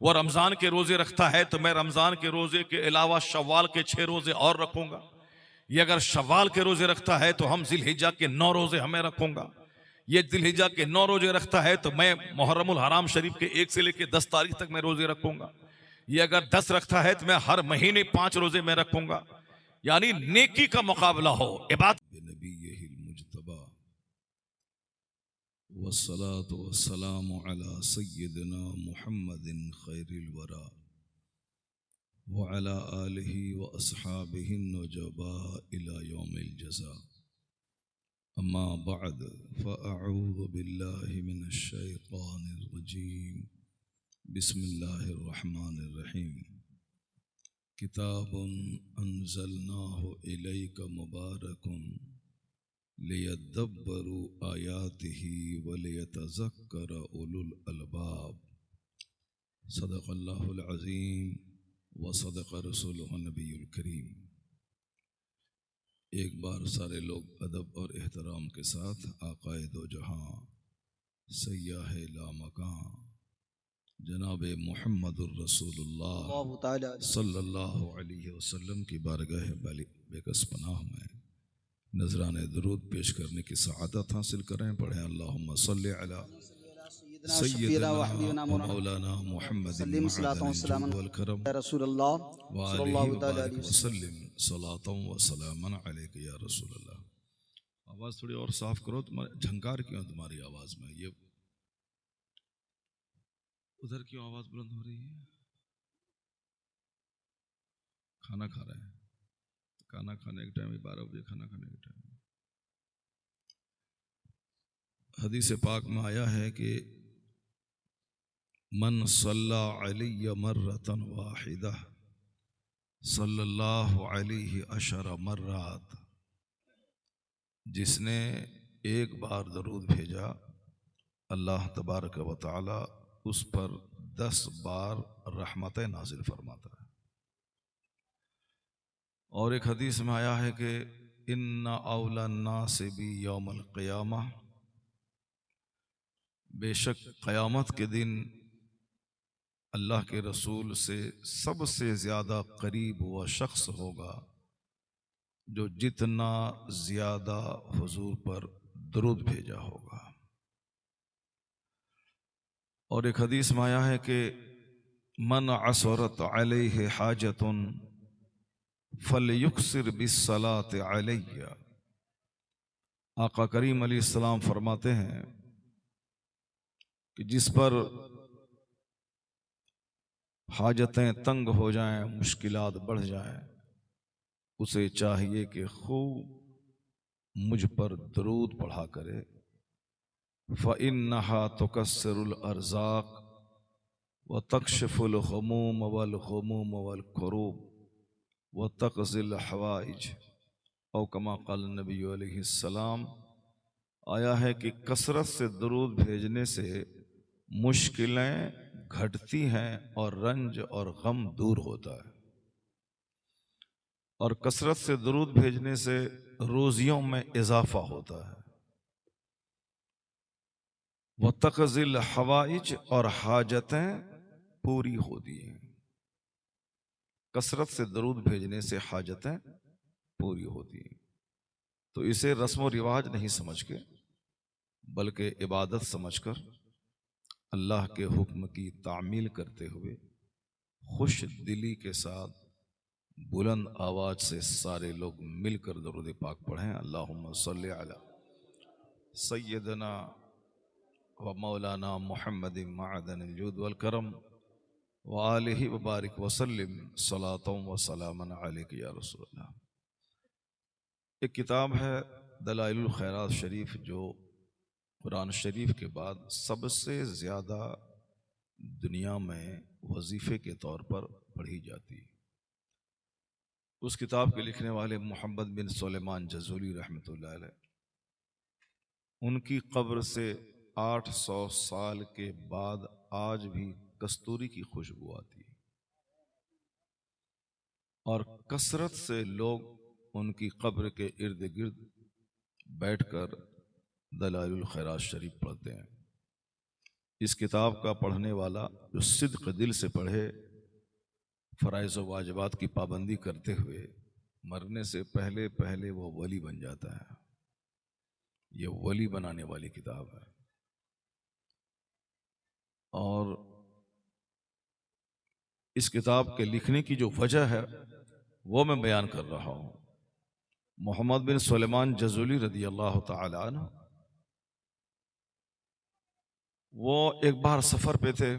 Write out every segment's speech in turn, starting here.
वो रमजान के रोजे रखता है तो मैं रमजान के रोजे के अलावा शव्वाल के 6 रोजे और रखूंगा। ये अगर शव्वाल के रोजे रखता है तो हम जिलहिज्जा के 9 रोजे हमें रखूंगा। ये जिलहिज्जा के 9 रोजे रखता है तो मैं मुहर्रमुल हराम शरीफ के 1 से लेकर 10 तारीख तक मैं रोजे रखूंगा। ये अगर 10 रखता है तो मैं हर महीने 5 रोजे मैं रखूंगा। यानी नेकी का मुकाबला हो, इबादत। नबीय्यिल मुज्तबा वस्सलातु वस्सलामु अला सय्यिदिना मुहम्मदिन खैरिल वरा व अला आलिहि व अस्हाबिहिन नुजबा इला यौमिल जज़ा। अम्मा बअद फ़अऊज़ु बिल्लाहि मिनश शैतानिर रजीम। बिस्मिल्लाहिर रहमानिर रहीम। किताबुन अंज़लनाहु इलैका मुबारकुन लियद्दब्बरू आयातिही व लियतज़क्कर उलुल अलबाब। सदक़ल्लाहुल अज़ीम व सदक़ रसूलुहुन नबियुल करीम। एक बार सारे लोग अदब और एहतराम के साथ आक़ाए दो जहां सय्याह लामकां जनाब मुहम्मदुर रसूलुल्लाह सल्लल्लाहु अलैहि वसल्लम की बारगाह बेकस पनाह में नजराने दरूद पेश करने की सआदत हासिल करें। पढ़ें अल्लाहुम्मा सल्लि अला सय्यिदना व मौलाना मुहम्मदिन मअदनिल जूद वल करम व आलिहि व बारिक व सल्लिम सलातन व सलामन अलैका या रसूलल्लाह। आवाज़ थोड़ी और साफ करो, तुम्हारी झंकार क्यों है तुम्हारी आवाज़ में? ये उधर क्यों आवाज़ बुलंद हो रही है? खाना खा रहे हैं, खाना खाने के टाइम 12 बजे खाना खाने के टाइम। हदीस पाक में आया है कि मन सल्ला अलैहि मर्रतन वाहिदा सल्लल्लाहु अलैहि अशर मर्रात। जिसने एक बार दरूद भेजा अल्लाह तबारक व तआला उस पर 10 बार रहमतें नाजिल फरमाता है। और एक हदीस में आया है कि इन्ना औला नास बी यौमल क़ियामा, बेशक क़यामत के दिन अल्लाह के रसूल से सबसे ज़्यादा करीब वह शख्स होगा जो जितना ज़्यादा हुजूर पर दरूद भेजा होगा। और एक हदीस में आया है कि मन असरत अलैहि हाजतुन फलयुक्सिर बिस्सलात अलैया। आका करीम अलैहिस्सलाम फरमाते हैं कि जिस पर हाजतें तंग हो जाएं, मुश्किलात बढ़ जाएं, उसे चाहिए कि खूब मुझ पर दरूद पढ़ा करे। फ़इन्नहा तुकस्सिरुल अर्ज़ाक़ व तकशिफुल हुमूम वल गुमूम वल कुरूब व तक़ज़िल हवाइज औ कमा क़ाल नबी अलैहिस्सलाम। आया है कि कसरत से दरूद भेजने से मुश्किलें घटती हैं और रंज और गम दूर होता है। और कसरत से दरूद भेजने से रोजियों में इजाफा होता है। वह तक़ज़िल हवाइज, और हाजतें पूरी होती हैं। कसरत से दरूद भेजने से हाजतें पूरी होती हैं। तो इसे रस्म व रिवाज नहीं समझ के बल्कि इबादत समझकर अल्लाह के हुक्म की तामील करते हुए खुश दिली के साथ बुलंद आवाज से सारे लोग मिलकर दरूद पाक पढ़ें। अल्लाहुम्मा सल्लि अला सय्यदना व मौलाना मुहम्मदिन मअदनिल जूद वल करम व आलिहि व बारिक व सल्लिम सलातन व सलामन अलैका या रसूलल्लाह। एक किताब है दलाइलुल खैरात शरीफ, जो कुरान शरीफ के बाद सबसे ज़्यादा दुनिया में वजीफ़े के तौर पर पढ़ी जाती है। उस किताब के लिखने वाले मोहम्मद बिन सुलेमान जज़ूली रहमतुल्लाह अलैह, उनकी कब्र से 800 साल के बाद आज भी कस्तूरी की खुशबू आती है और कसरत से लोग उनकी कब्र के इर्द गिर्द बैठकर दलाइलुल खैरात शरीफ पढ़ते हैं। इस किताब का पढ़ने वाला जो सिद्क़ दिल से पढ़े, फ़राइज़ व वाजिबात की पाबंदी करते हुए मरने से पहले पहले वो वली बन जाता है। ये वली बनाने वाली किताब है। और इस किताब के लिखने की जो वजह है वो मैं बयान कर रहा हूँ। मोहम्मद बिन सुलेमान जज़ुली रदी अल्लाह ताला अन्हु, वो एक बार सफ़र पे थे।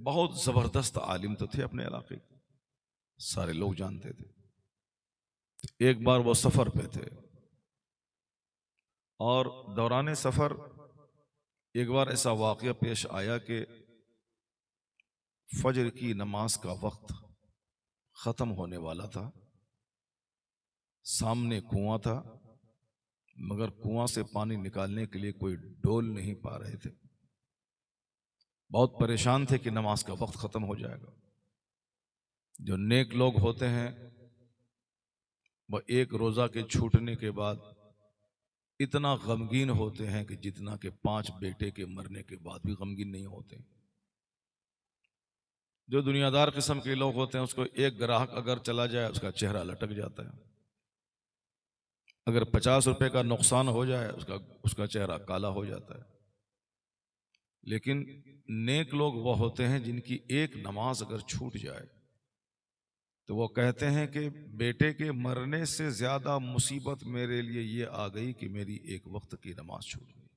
बहुत ज़बरदस्त आलिम तो थे अपने इलाके के, सारे लोग जानते थे। एक बार वो सफ़र पे थे और दौरान सफ़र एक बार ऐसा वाक़या पेश आया कि फजर की नमाज का वक्त ख़त्म होने वाला था। सामने कुआं था, मगर कुआं से पानी निकालने के लिए कोई डोल नहीं पा रहे थे। बहुत परेशान थे कि नमाज का वक्त ख़त्म हो जाएगा। जो नेक लोग होते हैं वह एक रोज़ा के छूटने के बाद इतना गमगीन होते हैं कि जितना कि 5 बेटे के मरने के बाद भी गमगीन नहीं होते। जो दुनियादार किस्म के लोग होते हैं उसको एक ग्राहक अगर चला जाए उसका चेहरा लटक जाता है। अगर 50 रुपए का नुकसान हो जाए उसका चेहरा काला हो जाता है। लेकिन नेक लोग वो होते हैं जिनकी एक नमाज अगर छूट जाए तो वो कहते हैं कि बेटे के मरने से ज्यादा मुसीबत मेरे लिए ये आ गई कि मेरी एक वक्त की नमाज छूट गई।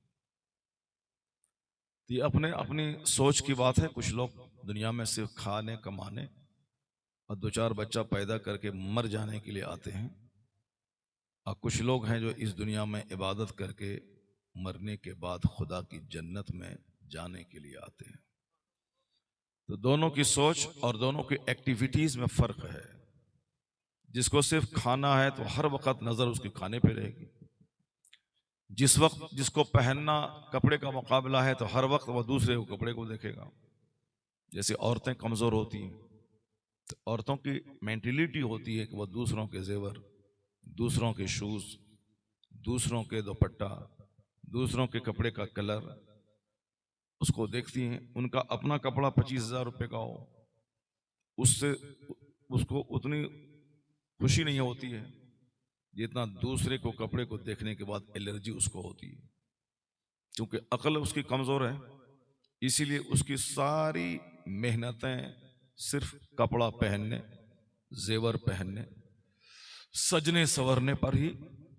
तो ये अपने अपनी सोच की बात है। कुछ लोग दुनिया में सिर्फ खाने कमाने और 2-4 बच्चा पैदा करके मर जाने के लिए आते हैं, और कुछ लोग हैं जो इस दुनिया में इबादत करके मरने के बाद खुदा की जन्नत में जाने के लिए आते हैं। तो दोनों की सोच और दोनों की एक्टिविटीज में फर्क है। जिसको सिर्फ खाना है तो हर वक्त नजर उसके खाने पे रहेगी। जिस वक्त जिसको पहनना कपड़े का मुकाबला है तो हर वक्त वह दूसरे को कपड़े को देखेगा। जैसे औरतें कमजोर होती हैं तो औरतों की मेंटेलिटी होती है कि वह दूसरों के जेवर, दूसरों के शूज, दूसरों के दुपट्टा, दूसरों के कपड़े का कलर उसको देखती हैं। उनका अपना कपड़ा 25,000 रुपये का हो, उससे उसको उतनी खुशी नहीं होती है जितना दूसरे को कपड़े को देखने के बाद एलर्जी उसको होती है। क्योंकि अकल उसकी कमजोर है, इसीलिए उसकी सारी मेहनतें सिर्फ कपड़ा पहनने, जेवर पहनने, सजने संवरने पर ही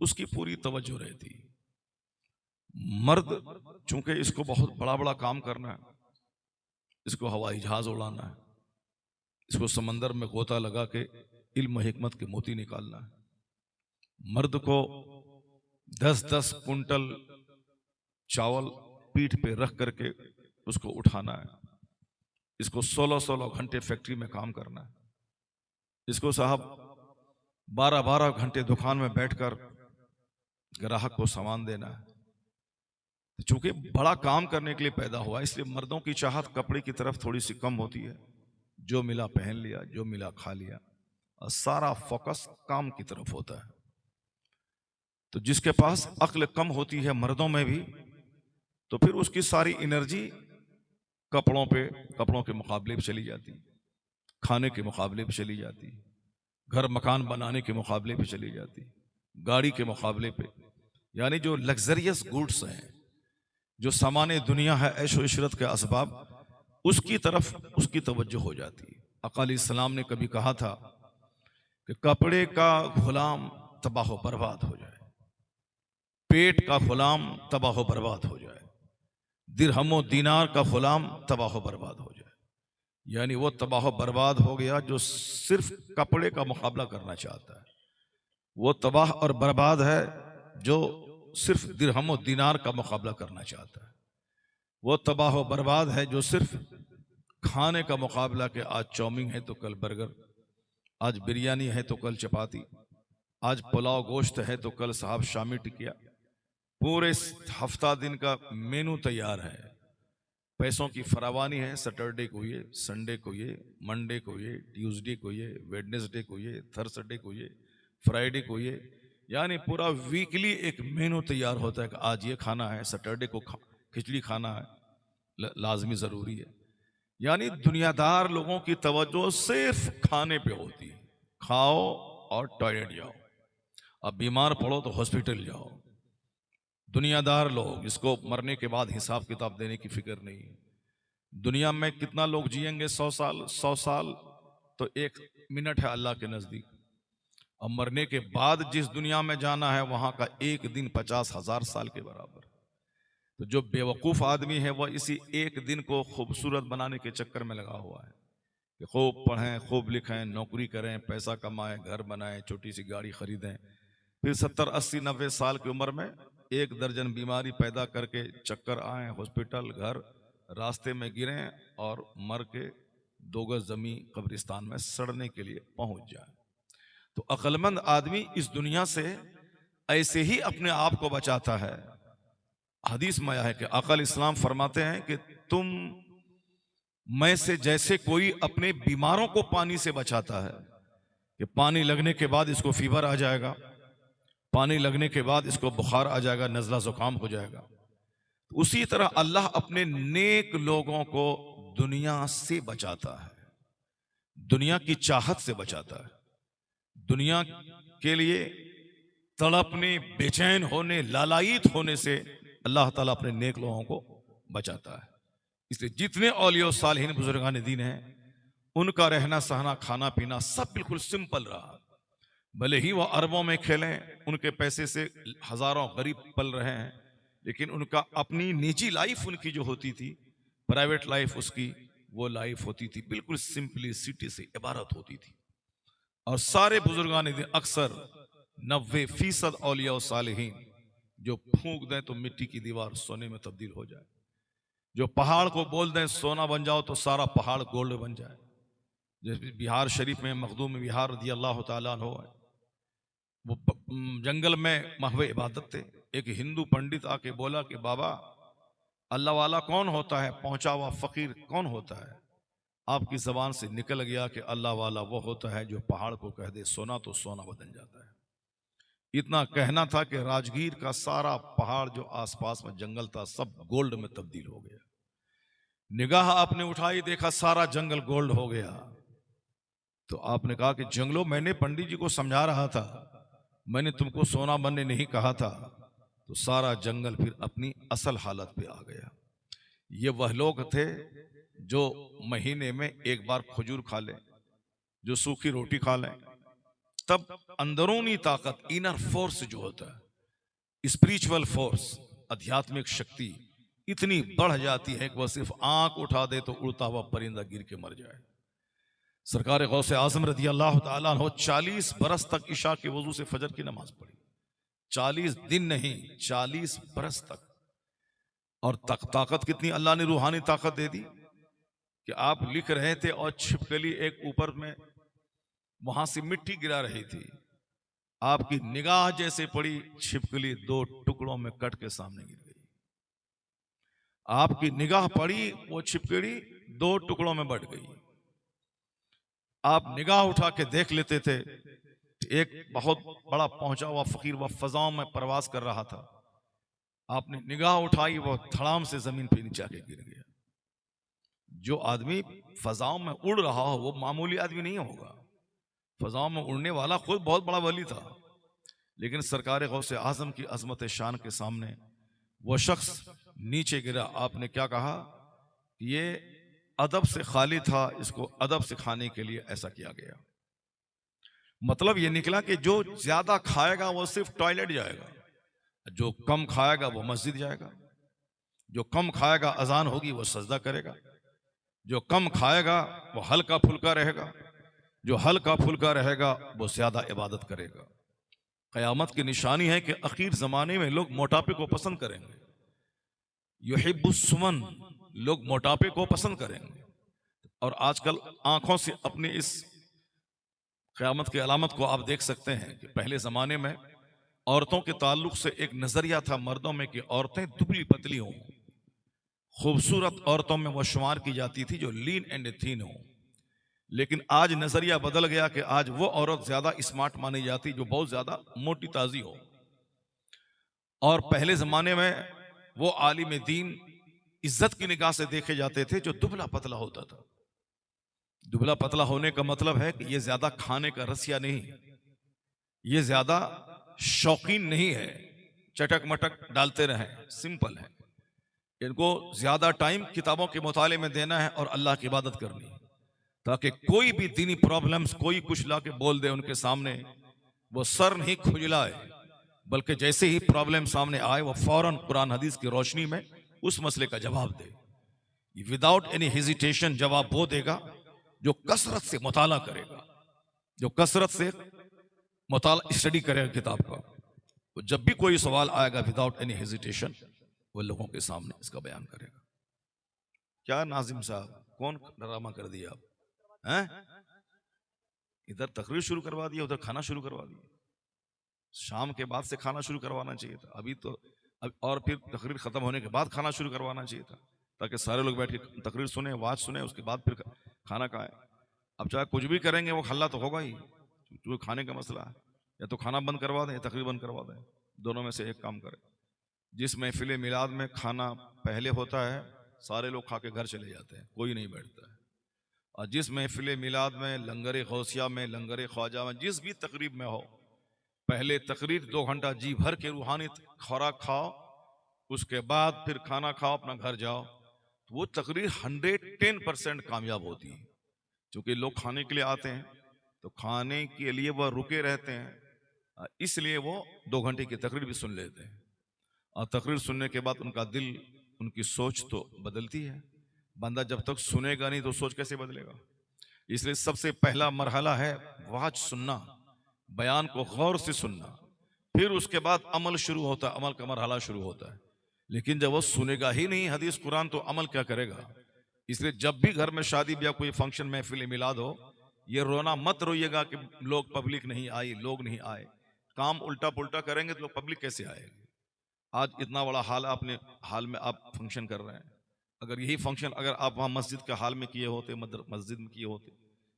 उसकी पूरी तवज्जो रहती। मर्द चूंकि इसको बहुत बड़ा बड़ा काम करना है, इसको हवाई जहाज उड़ाना है, इसको समंदर में गोता लगा के इल्म हिकमत के मोती निकालना है, मर्द को 10-10 कुंटल चावल पीठ पे रख करके उसको उठाना है, इसको 16-16 घंटे फैक्ट्री में काम करना है, इसको साहब 12-12 घंटे दुकान में बैठकर ग्राहक को सामान देना है। चूंकि बड़ा काम करने के लिए पैदा हुआ इसलिए मर्दों की चाहत कपड़े की तरफ थोड़ी सी कम होती है। जो मिला पहन लिया, जो मिला खा लिया, और सारा फोकस काम की तरफ होता है। तो जिसके पास अक्ल कम होती है मर्दों में भी, तो फिर उसकी सारी एनर्जी कपड़ों के मुकाबले पे चली जाती, खाने के मुकाबले पे चली जाती, घर मकान बनाने के मुकाबले पे चली जाती, गाड़ी के मुकाबले पे। यानी जो लग्जरियस गुड्स हैं, जो सामान्य दुनिया है, ऐशो इशरत के असबाब, उसकी तरफ उसकी तवज्जो हो जाती है। अकाल इस्लाम ने कभी कहा था कि कपड़े का गुलाम तबाह बर्बाद हो जाए, पेट का गुलाम तबाह बर्बाद हो जाए, दिरहमो दीनार का गुलाम तबाह बर्बाद हो जाए। यानी वो तबाह बर्बाद हो गया जो सिर्फ कपड़े का मुकाबला करना चाहता है। वो तबाह और बर्बाद है जो सिर्फ दिरहमो दीनार का मुकाबला करना चाहता है। वो तबाह और बर्बाद है जो सिर्फ खाने का मुकाबला के आज चाउमीन है तो कल बर्गर, आज बिरयानी है तो कल चपाती, आज पुलाव गोश्त है तो कल साहब शामी टिकिया। पूरे हफ्ता दिन का मेनू तैयार है, पैसों की फरावानी है। सैटरडे को ये, संडे को ये, मंडे को ये, ट्यूसडे को ये, वेडनेसडे को ये, थर्सडे को ये, फ्राइडे को ये। यानी पूरा वीकली एक मेनू तैयार होता है कि आज ये खाना है, सैटरडे को खिचड़ी खाना है, लाजमी ज़रूरी है। यानी दुनियादार लोगों की तवज्जो सिर्फ खाने पे होती है, खाओ और टॉयलेट जाओ, अब बीमार पड़ो तो हॉस्पिटल जाओ। दुनियादार लोग जिसको मरने के बाद हिसाब किताब देने की फिक्र नहीं है। दुनिया में कितना लोग जिएंगे, 100 साल, 100 साल तो 1 मिनट है अल्लाह के नजदीक। और मरने के बाद जिस दुनिया में जाना है वहां का एक दिन 50,000 साल के बराबर। तो जो बेवकूफ आदमी है वह इसी एक दिन को खूबसूरत बनाने के चक्कर में लगा हुआ है कि खूब पढ़ें, खूब लिखें, नौकरी करें, पैसा कमाएं, घर बनाएं, छोटी सी गाड़ी खरीदें, फिर 70, 80, 90 साल की उम्र में 1 दर्जन बीमारी पैदा करके चक्कर आए, हॉस्पिटल, घर, रास्ते में गिरें और मर के 2 गज जमी कब्रिस्तान में सड़ने के लिए पहुंच जाए। तो अक्लमंद आदमी इस दुनिया से ऐसे ही अपने आप को बचाता है। हदीस में आया है कि अकल इस्लाम फरमाते हैं कि तुम में से जैसे कोई अपने बीमारों को पानी से बचाता है कि पानी लगने के बाद इसको फीवर आ जाएगा, पानी लगने के बाद इसको बुखार आ जाएगा, नज़ला जुकाम हो जाएगा, उसी तरह अल्लाह अपने नेक लोगों को दुनिया से बचाता है, दुनिया की चाहत से बचाता है। दुनिया के लिए तड़पने, बेचैन होने, लालायित होने से अल्लाह ताला अपने नेक लोगों को बचाता है। इसलिए जितने औलिया सालिहीन बुजुर्गान दीन हैं उनका रहना सहना, खाना पीना सब बिल्कुल सिंपल रहा। भले ही वह अरबों में खेलें, उनके पैसे से हजारों गरीब पल रहे हैं, लेकिन उनका अपनी निजी लाइफ उनकी जो होती थी, प्राइवेट लाइफ उसकी, वो लाइफ होती थी बिल्कुल सिंपलिसिटी से इबारत होती थी। और सारे बुजुर्गान दीन अक्सर 90% औलिया सालिहीन जो फूंक दें तो मिट्टी की दीवार सोने में तब्दील हो जाए, जो पहाड़ को बोल दें सोना बन जाओ तो सारा पहाड़ गोल्ड बन जाए। जैसे बिहार शरीफ में मखदूम बिहार रज़ी अल्लाह तआला अन्हु है, वो जंगल में महवे इबादत थे। एक हिंदू पंडित आके बोला कि बाबा अल्लाह वाला कौन होता है, पहुंचा हुआ फकीर कौन होता है? आपकी जबान से निकल गया कि अल्लाह वाला वो होता है जो पहाड़ को कह दे सोना तो सोना बदल जाता है। इतना कहना था कि राजगीर का सारा पहाड़ जो आसपास में जंगल था सब गोल्ड में तब्दील हो गया। निगाह आपने उठाई, देखा सारा जंगल गोल्ड हो गया। तो आपने कहा कि जंगलों, मैंने पंडित जी को समझा रहा था, मैंने तुमको सोना बनने नहीं कहा था। तो सारा जंगल फिर अपनी असल हालत पे आ गया। ये वह लोग थे जो महीने में एक बार खजूर खा लें, जो सूखी रोटी खा लें, तब अंदरूनी ताकत, इनर फोर्स जो होता है, स्पिरिचुअल फोर्स, आध्यात्मिक शक्ति इतनी बढ़ जाती है कि वह सिर्फ आंख उठा दे तो उड़ता हुआ परिंदा गिर के मर जाए। सरकार गौसे आजम रज़ी अल्लाह तआला अन्हु 40 बरस तक इशा के वजू से फजर की नमाज पढ़ी। 40 दिन नहीं, 40 बरस तक। और ताकत कितनी अल्लाह ने रूहानी ताकत दे दी कि आप लिख रहे थे और छिपकली एक ऊपर में वहां से मिट्टी गिरा रही थी, आपकी निगाह जैसे पड़ी, छिपकली 2 टुकड़ों में कट के सामने गिर गई। आपकी निगाह पड़ी, वो छिपकली 2 टुकड़ों में बट गई। आप निगाह उठा के देख लेते थे, एक बहुत बड़ा पहुंचा हुआ फकीर वह फजाओं में प्रवास कर रहा था, आपने निगाह उठाई, वो धड़ाम से जमीन पे नीचे आके गिर गया। जो आदमी फजाओं में उड़ रहा हो वो मामूली आदमी नहीं होगा। फजाओं में उड़ने वाला खुद बहुत बड़ा वली था, लेकिन सरकार गौसे आजम की अजमत शान के सामने वो शख्स नीचे गिरा। आपने क्या कहा? ये अदब से खाली था, इसको अदब सिखाने के लिए ऐसा किया गया। मतलब ये निकला कि जो ज्यादा खाएगा वो सिर्फ टॉयलेट जाएगा, जो कम खाएगा वो मस्जिद जाएगा, जो कम खाएगा अजान होगी वो सजदा करेगा, जो कम खाएगा वो हल्का फुल्का रहेगा, जो हल्का फुल्का रहेगा वो ज्यादा इबादत करेगा। कयामत की निशानी है कि आखिर जमाने में लोग मोटापे को पसंद करेंगे। युहिब्बुस्सुमन, लोग मोटापे को पसंद करेंगे। और आजकल आंखों से अपने इस कयामत की अलामत को आप देख सकते हैं कि पहले जमाने में औरतों के ताल्लुक से एक नजरिया था मर्दों में कि औरतें दुबली पतली हों, खूबसूरत औरतों में वो शुमार की जाती थी जो लीन एंड थीन हो। लेकिन आज नजरिया बदल गया कि आज वो औरत ज्यादा स्मार्ट मानी जाती जो बहुत ज्यादा मोटी ताजी हो। और पहले जमाने में वो आलिम दीन इज्जत की निगाह से देखे जाते थे जो दुबला पतला होता था। दुबला पतला होने का मतलब है कि ये ज्यादा खाने का रसिया नहीं, ये ज्यादा शौकीन नहीं है, चटक मटक डालते रहे, सिंपल है। इनको ज्यादा टाइम किताबों के मुताले में देना है और अल्लाह की इबादत करनी है, ताकि कोई भी दीनी प्रॉब्लम्स कोई कुछ ला के बोल दे उनके सामने, वो सर नहीं खुजलाए, बल्कि जैसे ही प्रॉब्लम सामने आए वो फौरन कुरान हदीस की रोशनी में उस मसले का जवाब दे। विदाउट एनी हेजिटेशन जवाब वो देगा जो कसरत से मुताला करेगा, जो कसरत से मुताला स्टडी करेगा किताब का। तो जब भी कोई सवाल आएगा विदाउट एनी हेजिटेशन वो लोगों के सामने इसका बयान करेगा। क्या नाजिम साहब कौन ड्रामा कर दिया आप हैं? इधर तकरीर शुरू करवा दिया, उधर खाना शुरू करवा दिया। शाम के बाद से खाना शुरू करवाना चाहिए था, अभी तो और फिर तकरीर खत्म होने के बाद खाना शुरू करवाना चाहिए था, ताकि सारे लोग बैठ के तकरीर सुने, वाज सुने, उसके बाद फिर खाना खाए। अब चाहे कुछ भी करेंगे वो हल्ला तो होगा ही, जो खाने का मसला है। या तो खाना बंद करवा दें या तकरीर बंद करवा दें, दोनों में से एक काम करें। जिस महफिल मिलाद में खाना पहले होता है सारे लोग खा के घर चले जाते हैं, कोई नहीं बैठता है। और जिस महफिल मिलाद में, लंगर गौसिया में, लंगर ख्वाजा में, जिस भी तकरीब में हो, पहले तकरीर 2 घंटा जी भर के रूहानी खुराक खाओ, उसके बाद फिर खाना खाओ, अपना घर जाओ, तो वो तकरीर 110% कामयाब होती है। क्योंकि लोग खाने के लिए आते हैं, तो खाने के लिए वह रुके रहते हैं, इसलिए वो 2 घंटे की तकरीर भी सुन लेते हैं। और तकरीर सुनने के बाद उनका दिल, उनकी सोच तो बदलती है। बंदा जब तक सुनेगा नहीं तो सोच कैसे बदलेगा? इसलिए सबसे पहला मरहला है वाज सुनना, बयान को गौर से सुनना, फिर उसके बाद अमल शुरू होता है, अमल का मरहला शुरू होता है। लेकिन जब वो सुनेगा ही नहीं हदीस कुरान तो अमल क्या करेगा? इसलिए जब भी घर में शादी ब्याह कोई फंक्शन महफिल मिलाद हो, ये रोना मत रोइएगा कि लोग पब्लिक नहीं आई, लोग नहीं आए। काम उल्टा पुल्टा करेंगे तो पब्लिक कैसे आएगी? आज इतना बड़ा हाल अपने हाल में आप फंक्शन कर रहे हैं, अगर यही फंक्शन अगर आप वहाँ मस्जिद के हाल में किए होते, मस्जिद में किए होते,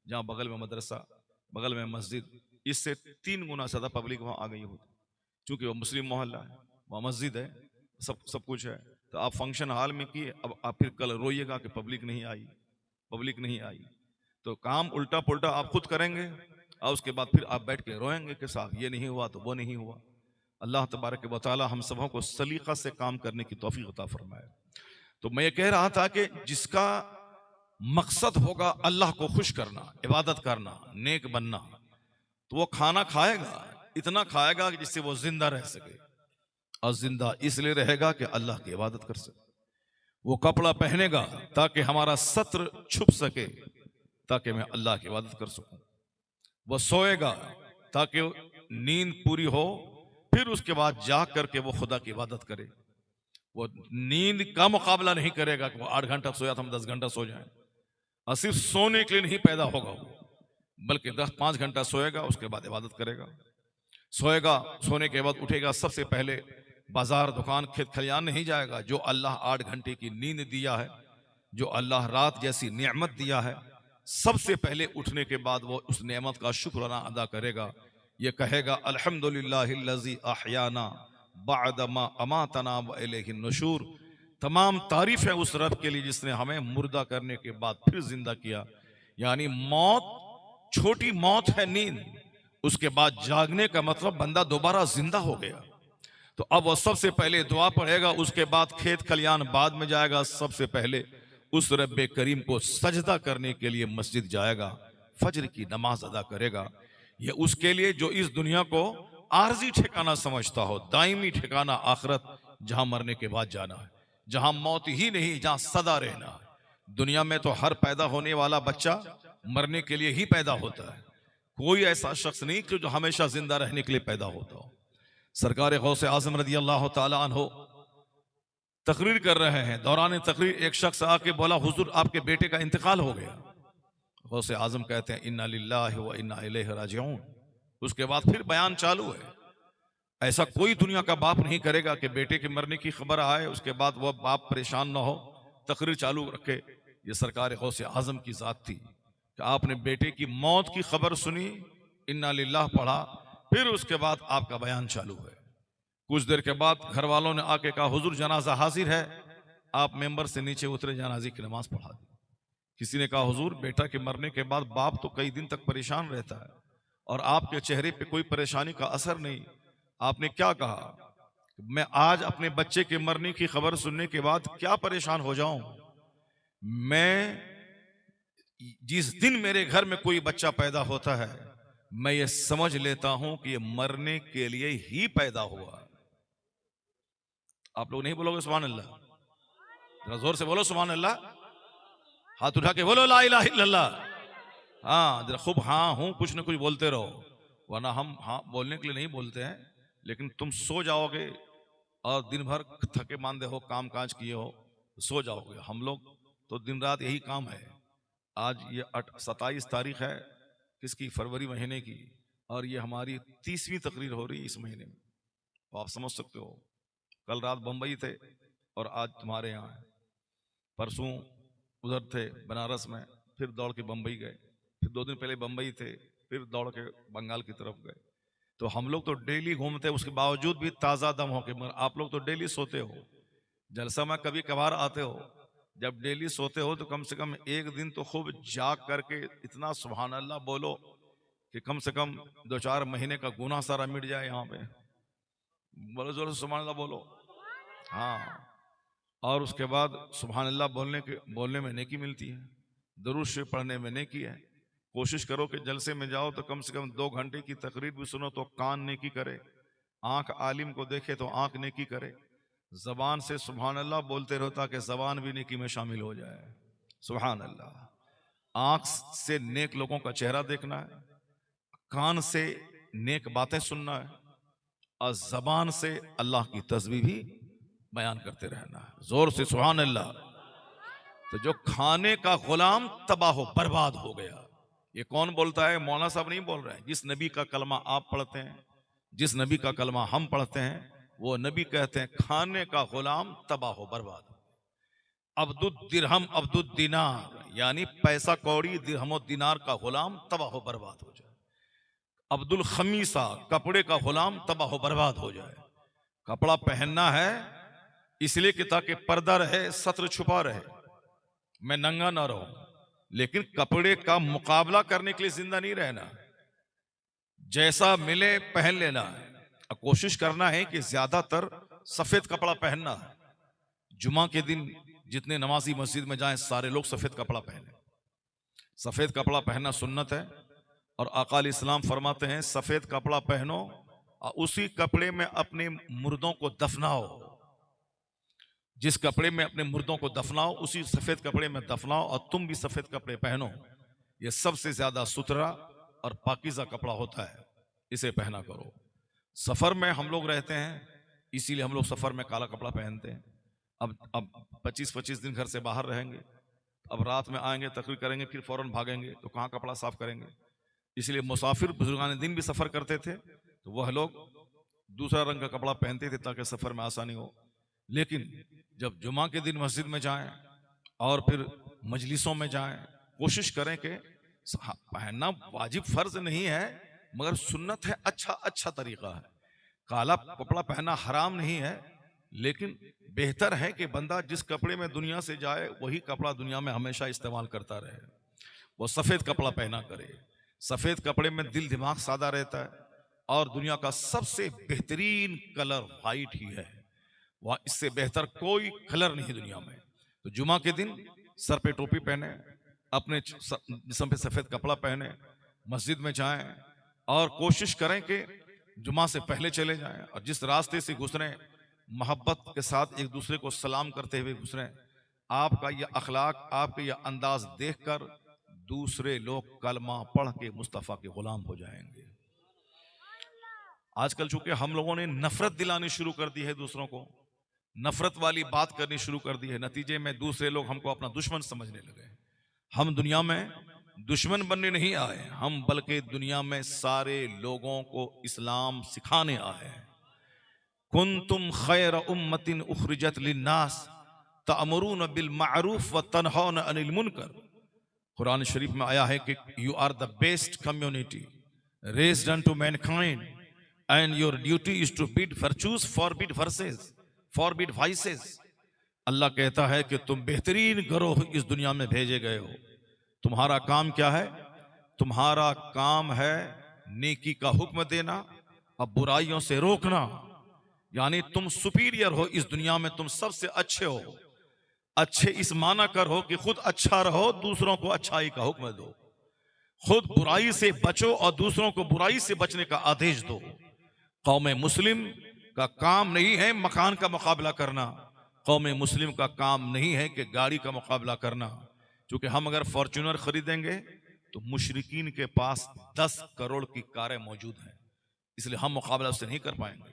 जहाँ बगल में मदरसा, बगल में मस्जिद, इससे 3 गुना ज्यादा पब्लिक वहाँ आ गई होती। क्योंकि वो मुस्लिम मोहल्ला है, वहाँ मस्जिद है, सब कुछ है, तो आप फंक्शन हॉल में किए, अब आप फिर कल रोइएगा कि पब्लिक नहीं आई, पब्लिक नहीं आई। तो काम उल्टा पुल्टा आप खुद करेंगे और उसके बाद फिर आप बैठ के रोएंगे कि साहब ये नहीं हुआ तो वो नहीं हुआ। अल्लाह तबारक व तआला हम सबों को सलीका से काम करने की तौफीक अता फरमाए। तो मैं ये कह रहा था कि जिसका मकसद होगा अल्लाह को खुश करना, इबादत करना, नेक बनना, तो वो खाना खाएगा, इतना खाएगा कि जिससे वो जिंदा रह सके। और जिंदा इसलिए रहेगा कि अल्लाह की इबादत कर सके। वो कपड़ा पहनेगा ताकि हमारा सत्र छुप सके, ताकि मैं अल्लाह की इबादत कर सकूं। वो सोएगा ताकि नींद पूरी हो, फिर उसके बाद जाग करके वो खुदा की इबादत करे। वो नींद का मुकाबला नहीं करेगा कि वो 8 घंटा सोया था हम 10 घंटा सो जाएं। और सिर्फ सोने के लिए नहीं पैदा होगा वो, बल्कि 10-5 घंटा सोएगा, उसके बाद इबादत करेगा। सोएगा, सोने के बाद उठेगा, सबसे पहले बाजार, दुकान, खेत खलियान नहीं जाएगा। जो अल्लाह 8 घंटे की नींद दिया है, जो अल्लाह रात जैसी नेमत दिया है, सबसे पहले उठने के बाद वो उस नेमत का शुक्राना अदा करेगा। ये कहेगा अल्हम्दुलिल्लाहिल्लज़ी अहयाना बअदमा अमातना व इलैहिन नुशूर। तमाम तारीफ है उस रब के लिए जिसने हमें मुर्दा करने के बाद फिर जिंदा किया। यानी मौत, छोटी मौत है नींद, उसके बाद जागने का मतलब बंदा दोबारा जिंदा हो गया। तो अब वो सबसे पहले दुआ पढ़ेगा, उसके बाद खेत खलियान बाद में जाएगा, सबसे पहले उस रब्बे करीम को सजदा करने के लिए मस्जिद जाएगा, फजर की नमाज अदा करेगा। ये उसके लिए जो इस दुनिया को आरजी ठिकाना समझता हो, दायमी ठिकाना आखिरत, जहां मरने के बाद जाना है, जहां मौत ही नहीं, जहां सदा रहना है। दुनिया में तो हर पैदा होने वाला बच्चा मरने के लिए ही पैदा होता है, कोई ऐसा शख्स नहीं कि जो हमेशा जिंदा रहने के लिए पैदा होता हो। सरकार गौसे आजम रदी अल्लाह ताला अन्हो तकरीर कर रहे हैं, दौरान तकरीर एक शख्स आके बोला, हुजूर आपके बेटे का इंतकाल हो गया। गौसे आजम कहते हैं इन्ना लिल्लाहि व इन्ना इलैहि राजिऊन। उसके बाद फिर बयान चालू है। ऐसा कोई दुनिया का बाप नहीं करेगा कि बेटे के मरने की खबर आए, उसके बाद वह बाप परेशान ना हो, तकरीर चालू रखे। ये सरकार गौसे आजम की जात थी कि आपने बेटे की मौत की खबर सुनी, इन्ना लिल्लाह पढ़ा, फिर उसके बाद आपका बयान चालू है। कुछ देर के बाद घर वालों ने आके कहा, हुजूर जनाजा हाजिर है। आप मेंबर से नीचे उतरे, जनाजे की नमाज पढ़ा दी। किसी ने कहा हुजूर बेटा के मरने के बाद बाप तो कई दिन तक परेशान रहता है और आपके चेहरे पे कोई परेशानी का असर नहीं, आपने क्या कहा? मैं आज अपने बच्चे के मरने की खबर सुनने के बाद क्या परेशान हो जाऊं? मैं जिस दिन मेरे घर में कोई बच्चा पैदा होता है मैं ये समझ लेता हूं कि ये मरने के लिए ही पैदा हुआ। आप लोग नहीं बोलोगे सुभान अल्लाह? जरा जोर से बोलो सुभान अल्लाह, हाथ उठा के बोलो ला इलाहा इल्लल्लाह। हाँ जरा खूब हाँ हूं कुछ ना कुछ बोलते रहो, वरना हम हाँ बोलने के लिए नहीं बोलते हैं, लेकिन तुम सो जाओगे और दिन भर थके मांदे हो, काम काज किए हो, सो जाओगे। हम लोग तो दिन रात यही काम है। आज ये 27 तारीख है किसकी? फरवरी महीने की, और ये हमारी 30वीं तकरीर हो रही है इस महीने में। तो आप समझ सकते हो, कल रात बंबई थे और आज तुम्हारे यहाँ है, परसों उधर थे बनारस में, फिर दौड़ के बंबई गए, फिर 2 दिन पहले बंबई थे, फिर दौड़ के बंगाल की तरफ गए। तो हम लोग तो डेली घूमते, उसके बावजूद भी ताज़ा दम होके, मगर आप लोग तो डेली सोते हो, जलसा में कभी कभार आते हो। जब डेली सोते हो तो कम से कम एक दिन तो खूब जाग करके इतना सुभान अल्लाह बोलो कि कम से कम 2-4 महीने का गुनाह सारा मिट जाए। यहाँ पे बोलो जोर से सुभान अल्लाह बोलो। हाँ, और उसके बाद सुभान अल्लाह बोलने में नेकी मिलती है, दरूद शरीफ पढ़ने में नेकी है। कोशिश करो कि जलसे में जाओ तो कम से कम 2 घंटे की तकरीर भी सुनो तो कान नेकी करे, आंख आलिम को देखे तो आंख नेकी करे, जबान से सुभान अल्लाह बोलते रहो ताकि जबान भी नेकी में शामिल हो जाए। सुभान अल्लाह। आंख से नेक लोगों का चेहरा देखना है, कान से नेक बातें सुनना है, और जबान से अल्लाह की तस्बीह भी बयान करते रहना है। जोर से सुभान अल्लाह। तो जो खाने का गुलाम तबाह बर्बाद हो गया, ये कौन बोलता है? मौलाना साहब नहीं बोल रहे हैं। जिस नबी का कलमा आप पढ़ते हैं, जिस नबी का कलमा हम पढ़ते हैं, वो नबी कहते हैं खाने का गुलाम तबाह बर्बाद। अब्दुद दिरहम अब्दुद दिनार, यानी पैसा कौड़ी दिरहम और दिनार का गुलाम तबाह बर्बाद हो जाए। अब्दुल खमीसा, कपड़े का गुलाम तबाह बर्बाद हो जाए। कपड़ा पहनना है इसलिए कि ताकि पर्दा रहे, सत्र छुपा रहे, मैं नंगा ना रहूं, लेकिन कपड़े का मुकाबला करने के लिए जिंदा नहीं रहना। जैसा मिले पहन लेना है। कोशिश करना है कि ज्यादातर सफेद कपड़ा पहनना है। जुमा के दिन जितने नमाजी मस्जिद में जाएं सारे लोग सफेद कपड़ा पहने। सफेद कपड़ा पहनना सुन्नत है, और आका इस्लाम फरमाते हैं सफेद कपड़ा पहनो और उसी कपड़े में अपने मुर्दों को दफनाओ। जिस कपड़े में अपने मुर्दों को दफनाओ उसी सफेद कपड़े में दफनाओ, और तुम भी सफेद कपड़े पहनो। यह सबसे ज्यादा सुथरा और पाकीज़ा कपड़ा होता है, इसे पहना करो। सफर में हम लोग रहते हैं इसीलिए हम लोग सफर में काला कपड़ा पहनते हैं। अब 25-25 दिन घर से बाहर रहेंगे, अब रात में आएंगे, तकरीर करेंगे, फिर फौरन भागेंगे, तो कहाँ कपड़ा साफ करेंगे? इसलिए मुसाफिर बुजुर्गान दिन भी सफर करते थे तो वह लोग दूसरा रंग का कपड़ा पहनते थे ताकि सफर में आसानी हो। लेकिन जब जुमा के दिन मस्जिद में जाएं और फिर मजलिसों में जाएं, कोशिश करें कि पहनना वाजिब फर्ज नहीं है मगर सुन्नत है, अच्छा तरीका है। काला कपड़ा पहनना हराम नहीं है, लेकिन बेहतर है कि बंदा जिस कपड़े में दुनिया से जाए वही कपड़ा दुनिया में हमेशा इस्तेमाल करता रहे। वो सफेद कपड़ा पहना करे। सफेद कपड़े में दिल दिमाग सादा रहता है, और दुनिया का सबसे बेहतरीन कलर व्हाइट ही है, वह इससे बेहतर कोई कलर नहीं दुनिया में। तो जुमा के दिन सर पे टोपी पहने, अपने जिस्म पे सफेद कपड़ा पहने, मस्जिद में जाएं और कोशिश करें कि जुमा से पहले चले जाएं, और जिस रास्ते से गुजरें मोहब्बत के साथ एक दूसरे को सलाम करते हुए गुजरें। आपका यह अखलाक, आपके यह अंदाज देखकर दूसरे लोग कलमा पढ़ के मुस्तफ़ा के गुलाम हो जाएंगे। आजकल चूंकि हम लोगों ने नफरत दिलानी शुरू कर दी है, दूसरों को नफरत वाली बात करनी शुरू कर दी है, नतीजे में दूसरे लोग हमको अपना दुश्मन समझने लगे। हम दुनिया में दुश्मन बनने नहीं आए हम, बल्कि दुनिया में सारे लोगों को इस्लाम सिखाने आए हैं। कुंतुम खैर उम्मतिन उखरिजत लिन्नास तअमुरून बिल मारूफ व तनहौन अनिल मुनकर। कुरान शरीफ में आया है कि you are the best community raised unto mankind and your duty is to bid virtues, forbid versus, forbid vices. अल्लाह कहता है कि तुम बेहतरीन गिरोह इस दुनिया में भेजे गए हो। तुम्हारा काम क्या है? तुम्हारा काम है नेकी का हुक्म देना और बुराइयों से रोकना। यानी तुम सुपीरियर हो इस दुनिया में, तुम सबसे अच्छे हो। अच्छे इस माना कर हो कि खुद अच्छा रहो, दूसरों को अच्छाई का हुक्म दो। खुद बुराई से बचो और दूसरों को बुराई से बचने का आदेश दो। कौम मुस्लिम का काम नहीं है मकान का मुकाबला करना। कौम मुस्लिम का काम नहीं है कि गाड़ी का मुकाबला करना। क्योंकि हम अगर फॉर्च्यूनर खरीदेंगे तो मुशरिकीन के पास 10 करोड़ की कारें मौजूद हैं, इसलिए हम मुकाबला उससे नहीं कर पाएंगे।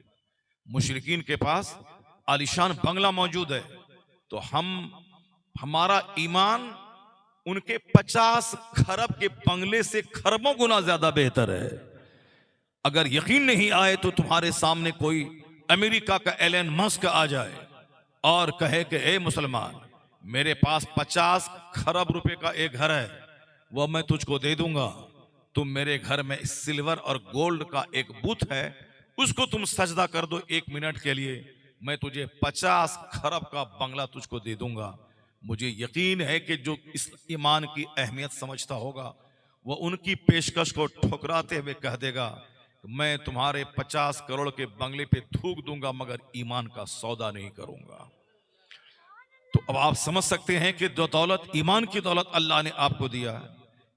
मुशरिकीन के पास आलीशान बंगला मौजूद है, तो हमारा ईमान उनके 50 खरब के बंगले से खरबों गुना ज्यादा बेहतर है। अगर यकीन नहीं आए तो तुम्हारे सामने कोई अमेरिका का एलन मस्क आ जाए और कहे कि ए मुसलमान, मेरे पास 50 खरब रुपए का एक घर है, वह मैं तुझको दे दूंगा। तुम मेरे घर में सिल्वर और गोल्ड का एक बुत है, उसको तुम सजदा कर दो 1 मिनट के लिए, मैं तुझे 50 खरब का बंगला तुझको दे दूंगा। मुझे यकीन है कि जो इस ईमान की अहमियत समझता होगा वह उनकी पेशकश को ठुकराते हुए कह देगा, मैं तुम्हारे 50 करोड़ के बंगले पे थूक दूंगा मगर ईमान का सौदा नहीं करूंगा। तो अब आप समझ सकते हैं कि जो दौलत, ईमान की दौलत अल्लाह ने आपको दिया है,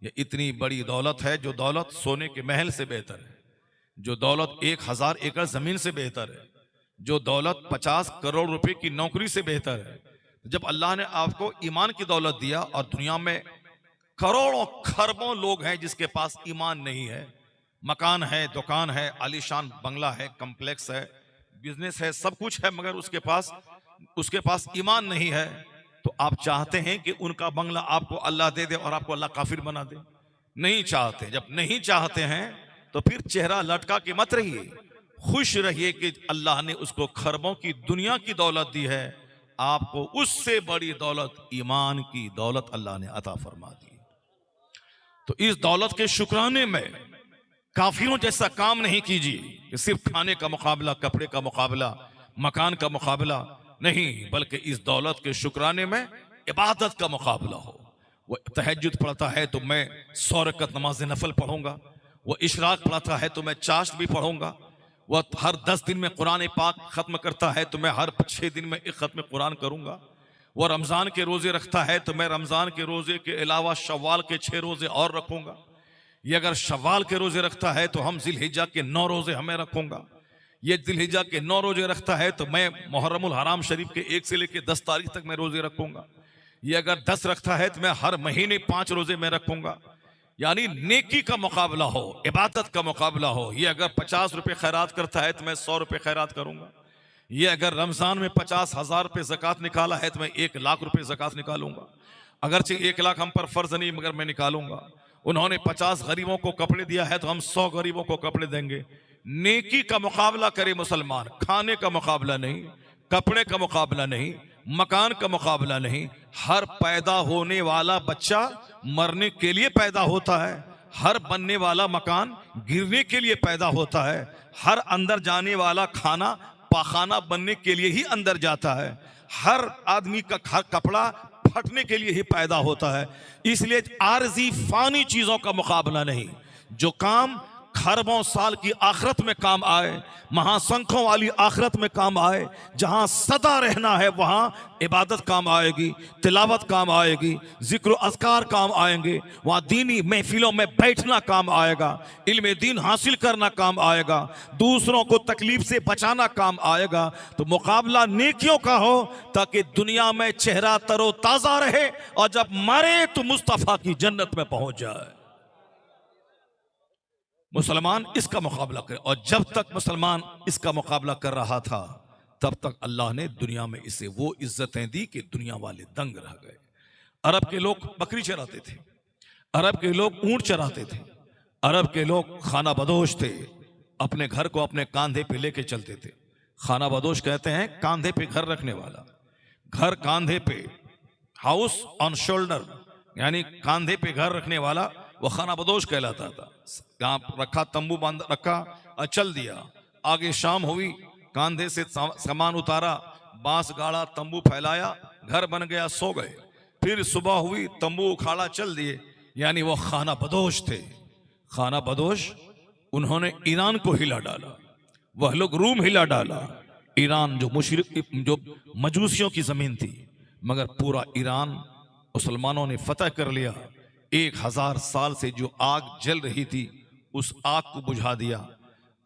ये इतनी बड़ी दौलत है, जो दौलत सोने के महल से बेहतर है, जो दौलत 1000 एकड़ जमीन से बेहतर है, जो दौलत 50 करोड़ रुपए की नौकरी से बेहतर है। जब अल्लाह ने आपको ईमान की दौलत दिया और दुनिया में करोड़ों खरबों लोग हैं जिसके पास ईमान नहीं है, मकान है, दुकान है, आलीशान बंगला है, कॉम्प्लेक्स है, बिजनेस है, सब कुछ है, मगर उसके पास ईमान नहीं है, तो आप चाहते हैं कि उनका बंगला आपको अल्लाह दे दे और आपको अल्लाह काफिर बना दे? नहीं चाहते। जब नहीं चाहते हैं तो फिर चेहरा लटका के मत रहिए, खुश रहिए कि अल्लाह ने उसको खरबों की दुनिया की दौलत दी है, आपको उससे बड़ी दौलत ईमान की दौलत अल्लाह ने अता फरमा दी। तो इस दौलत के शुक्राने में काफिरों जैसा काम नहीं कीजिए कि सिर्फ खाने का मुकाबला, कपड़े का मुकाबला, मकान का मुकाबला नहीं, बल्कि इस दौलत के शुक्राने में इबादत का मुकाबला हो। वो तहज्जुद पढ़ता है तो मैं 100 रकत नमाज नफल पढ़ूंगा, वो इशराक पढ़ता है तो मैं चाश्त भी पढ़ूंगा, वह हर 10 दिन में कुरान पाक खत्म करता है तो मैं हर 6 दिन में एक खत्म कुरान करूंगा, वह रमजान के रोजे रखता है तो मैं रमजान के रोजे के अलावा शव्वाल के 6 रोजे और रखूंगा। ये अगर शव्वाल के रोजे रखता है तो हम जिलहिज्जा के 9 रोजे हमें रखूंगा। ये जिलहिज्जा के 9 रोजे रखता है तो मैं मुहर्रमुल हराम शरीफ के 1 से लेकर 10 तारीख तक मैं रोजे रखूंगा। ये अगर 10 रखता है तो मैं हर महीने 5 रोजे में रखूंगा। यानी नेकी का मुकाबला हो, इबादत का मुकाबला हो। ये अगर 50 रुपए खैरात करता है तो मैं 100 रुपए खैरात करूंगा। ये अगर रमजान में 50,000 रुपए ज़कात निकाला है तो मैं 1 लाख रुपए ज़कात निकालूंगा। अगरचे 1 लाख हम पर फर्ज नहीं, मगर मैं निकालूंगा। उन्होंने 50 गरीबों को कपड़े दिया है तो हम 100 गरीबों को कपड़े देंगे। नेकी का मुकाबला करे मुसलमान, खाने का मुकाबला नहीं, कपड़े का मुकाबला नहीं, मकान का मुकाबला नहीं। हर पैदा होने वाला बच्चा मरने के लिए पैदा होता है, हर बनने वाला मकान गिरने के लिए पैदा होता है, हर अंदर जाने वाला खाना पाखाना बनने के लिए ही अंदर जाता है, हर आदमी का हर कपड़ा फटने के लिए ही पैदा होता है। इसलिए आरजी फानी चीजों का मुकाबला नहीं। जो काम खरबों साल की आखिरत में काम आए, महासंखों वाली आखिरत में काम आए, जहां सदा रहना है वहां इबादत काम आएगी, तिलावत काम आएगी, जिक्र अज़कार काम आएंगे, वहां दीनी महफिलों में बैठना काम आएगा, इल्म दीन हासिल करना काम आएगा, दूसरों को तकलीफ से बचाना काम आएगा। तो मुकाबला नेकियों का हो ताकि दुनिया में चेहरा तरो ताज़ा रहे और जब मरे तो मुस्तफ़ा की जन्नत में पहुंच जाए। मुसलमान इसका मुकाबला करे, और जब तक मुसलमान इसका मुकाबला कर रहा था तब तक अल्लाह ने दुनिया में इसे वो इज्जतें दी कि दुनिया वाले दंग रह गए। अरब के लोग बकरी चराते थे, अरब के लोग ऊंट चराते थे, अरब के लोग खाना बदोश थे, अपने घर को अपने कांधे पे लेके चलते थे। खाना बदोश कहते हैं कांधे पे घर रखने वाला, घर कांधे पे, हाउस ऑन शोल्डर, यानी कांधे पे घर रखने वाला वो खाना बदोश कहलाता था। यहाँ रखा, तंबू बांध रखा और चल दिया, आगे शाम हुई, कांधे से सामान उतारा, बांस गाड़ा, तंबू फैलाया, घर बन गया, सो गए। फिर सुबह हुई, तंबू उखाड़ा, चल दिए। यानी वो खाना बदोश थे। खाना बदोश, उन्होंने ईरान को हिला डाला, वह लोग रूम हिला डाला। ईरान जो जो मजूसियों की जमीन थी, मगर पूरा ईरान मुसलमानों ने फतह कर लिया। 1000 साल से जो आग जल रही थी, उस आग को बुझा दिया।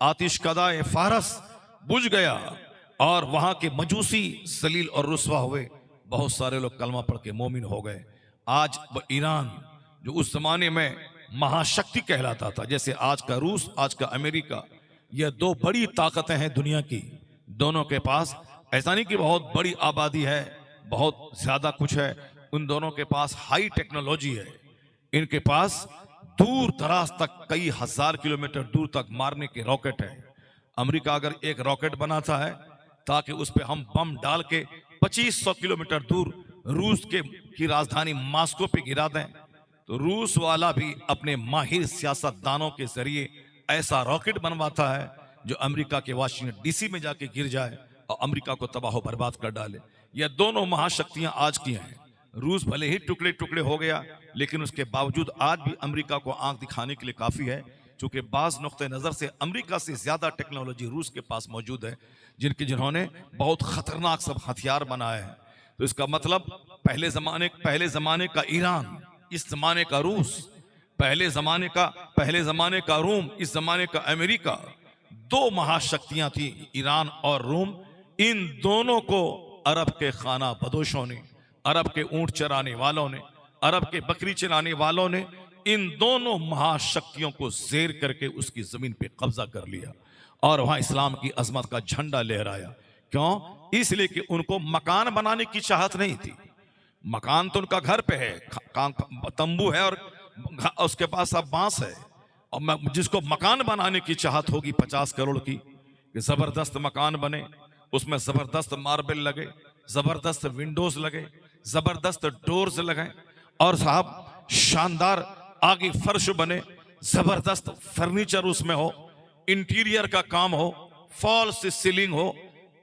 आतिशकदा फारस बुझ गया और वहां के मजूसी जलील और रुसवा हुए। बहुत सारे लोग कलमा पढ़ के मोमिन हो गए। आज ईरान जो उस जमाने में महाशक्ति कहलाता था, जैसे आज का रूस, आज का अमेरिका, यह दो बड़ी ताकतें हैं दुनिया की। दोनों के पास ऐसा नहीं कि बहुत बड़ी आबादी है, बहुत ज्यादा कुछ है, उन दोनों के पास हाई टेक्नोलॉजी है। इनके पास दूर दराज तक, कई हजार किलोमीटर दूर तक मारने के रॉकेट है। अमेरिका अगर एक रॉकेट बनाता है ताकि उस पर हम बम डाल के 2500 किलोमीटर दूर रूस की राजधानी मॉस्को पे गिरा दें, तो रूस वाला भी अपने माहिर सियासतदानों के जरिए ऐसा रॉकेट बनवाता है जो अमेरिका के वाशिंगटन डीसी में जाके गिर जाए और अमेरिका को तबाह बर्बाद कर डाले। यह दोनों महाशक्तियां आज की हैं। रूस भले ही टुकड़े टुकड़े हो गया, लेकिन उसके बावजूद आज भी अमेरिका को आंख दिखाने के लिए काफी है, क्योंकि बाज नुक्ते नजर से अमेरिका से ज्यादा टेक्नोलॉजी रूस के पास मौजूद है, जिन्होंने बहुत खतरनाक सब हथियार बनाए हैं। तो इसका मतलब पहले जमाने का ईरान, इस जमाने का रूस, पहले जमाने का रोम, इस जमाने का अमेरिका, दो महाशक्तियां थी, ईरान और रोम। इन दोनों को अरब के खाना बदोशों ने, अरब के ऊंट चराने वालों ने, अरब के बकरी चराने वालों ने, इन दोनों महाशक्तियों को जेर करके उसकी जमीन पे कब्जा कर लिया और वहां इस्लाम की अजमत का झंडा लहराया। क्यों? इसलिए कि उनको मकान बनाने की चाहत नहीं थी। मकान तो उनका घर पे है, तंबू है और उसके पास अब बांस है। और जिसको मकान बनाने की चाहत होगी 50 करोड़ की, कि जबरदस्त मकान बने, उसमें जबरदस्त मार्बल लगे, जबरदस्त विंडोज लगे, जबरदस्त डोर्स लगे, और साहब शानदार आगे फर्श बने, जबरदस्त फर्नीचर उसमें हो, इंटीरियर का काम हो, फॉल्स सीलिंग हो,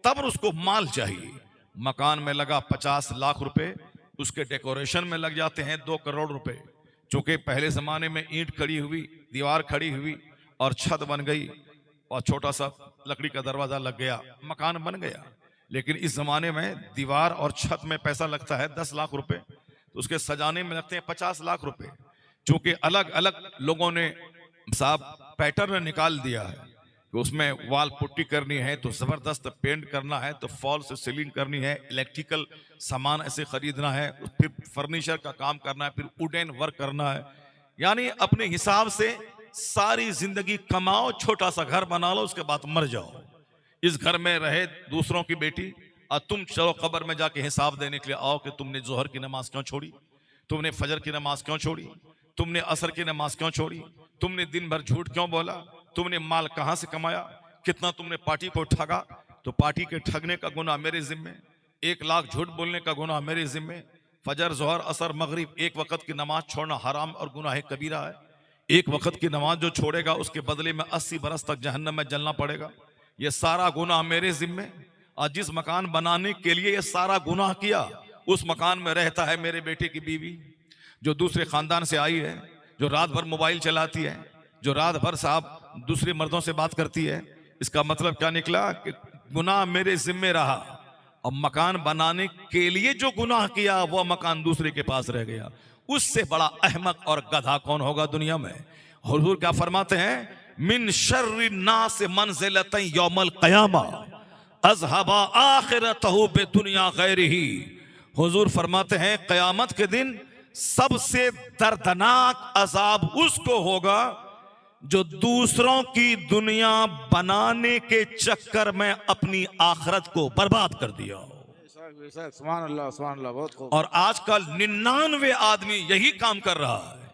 तब उसको माल चाहिए। मकान में लगा 50 लाख रुपए, उसके डेकोरेशन में लग जाते हैं 2 करोड़ रुपए। चूंकि पहले जमाने में ईंट खड़ी हुई, दीवार खड़ी हुई और छत बन गई और छोटा सा लकड़ी का दरवाजा लग गया, मकान बन गया। लेकिन इस जमाने में दीवार और छत में पैसा लगता है 10 लाख रुपए, तो उसके सजाने में लगते हैं 50 लाख रुपए। चूंकि अलग अलग लोगों ने साहब पैटर्न निकाल दिया है कि उसमें वाल पुट्टी करनी है तो जबरदस्त पेंट करना है, तो फॉल से सीलिंग करनी है, इलेक्ट्रिकल सामान ऐसे खरीदना है, फिर फर्नीचर का काम करना है, फिर वुडन वर्क करना है। यानी अपने हिसाब से सारी जिंदगी कमाओ, छोटा सा घर बना लो, उसके बाद मर जाओ। इस घर में रहे दूसरों की बेटी और तुम चलो कब्र में जाके हिसाब देने के लिए आओ कि तुमने जोहर की नमाज क्यों छोड़ी, तुमने फजर की नमाज क्यों छोड़ी, तुमने असर की नमाज क्यों छोड़ी, तुमने दिन भर झूठ क्यों बोला, तुमने माल कहां से कमाया, कितना तुमने पार्टी को ठगा, तो पार्टी के ठगने का गुनाह मेरे जिम्मे, 1 लाख झूठ बोलने का गुनाह मेरे जिम्मे, फजर जोहर असर मगरिब एक वक्त की नमाज छोड़ना हराम और गुनाह कबीरा है। एक वक्त की नमाज जो छोड़ेगा उसके बदले में 80 बरस तक जहन्नम में जलना पड़ेगा। ये सारा गुनाह मेरे जिम्मे। और जिस मकान बनाने के लिए ये सारा गुनाह किया, उस मकान में रहता है मेरे बेटे की बीवी जो दूसरे खानदान से आई है, जो रात भर मोबाइल चलाती है, जो रात भर साहब दूसरे मर्दों से बात करती है। इसका मतलब क्या निकला कि गुनाह मेरे जिम्मे रहा और मकान बनाने के लिए जो गुनाह किया वो मकान दूसरे के पास रह गया। उससे बड़ा अहमक और गधा कौन होगा दुनिया में। हुजूर क्या फरमाते हैं, मिन शर्रि नास मंजिलतन यौमल क़यामा अज़हबा आखिरतहु बिदुनिया गैरिही। हुजूर फरमाते हैं क़यामत के दिन सबसे दर्दनाक अजाब उसको होगा जो दूसरों की दुनिया बनाने के चक्कर में अपनी आखिरत को बर्बाद कर दिया हो। सुभान अल्लाह, सुभान अल्लाह, बहुत खूब। और आजकल 99 आदमी यही काम कर रहा है।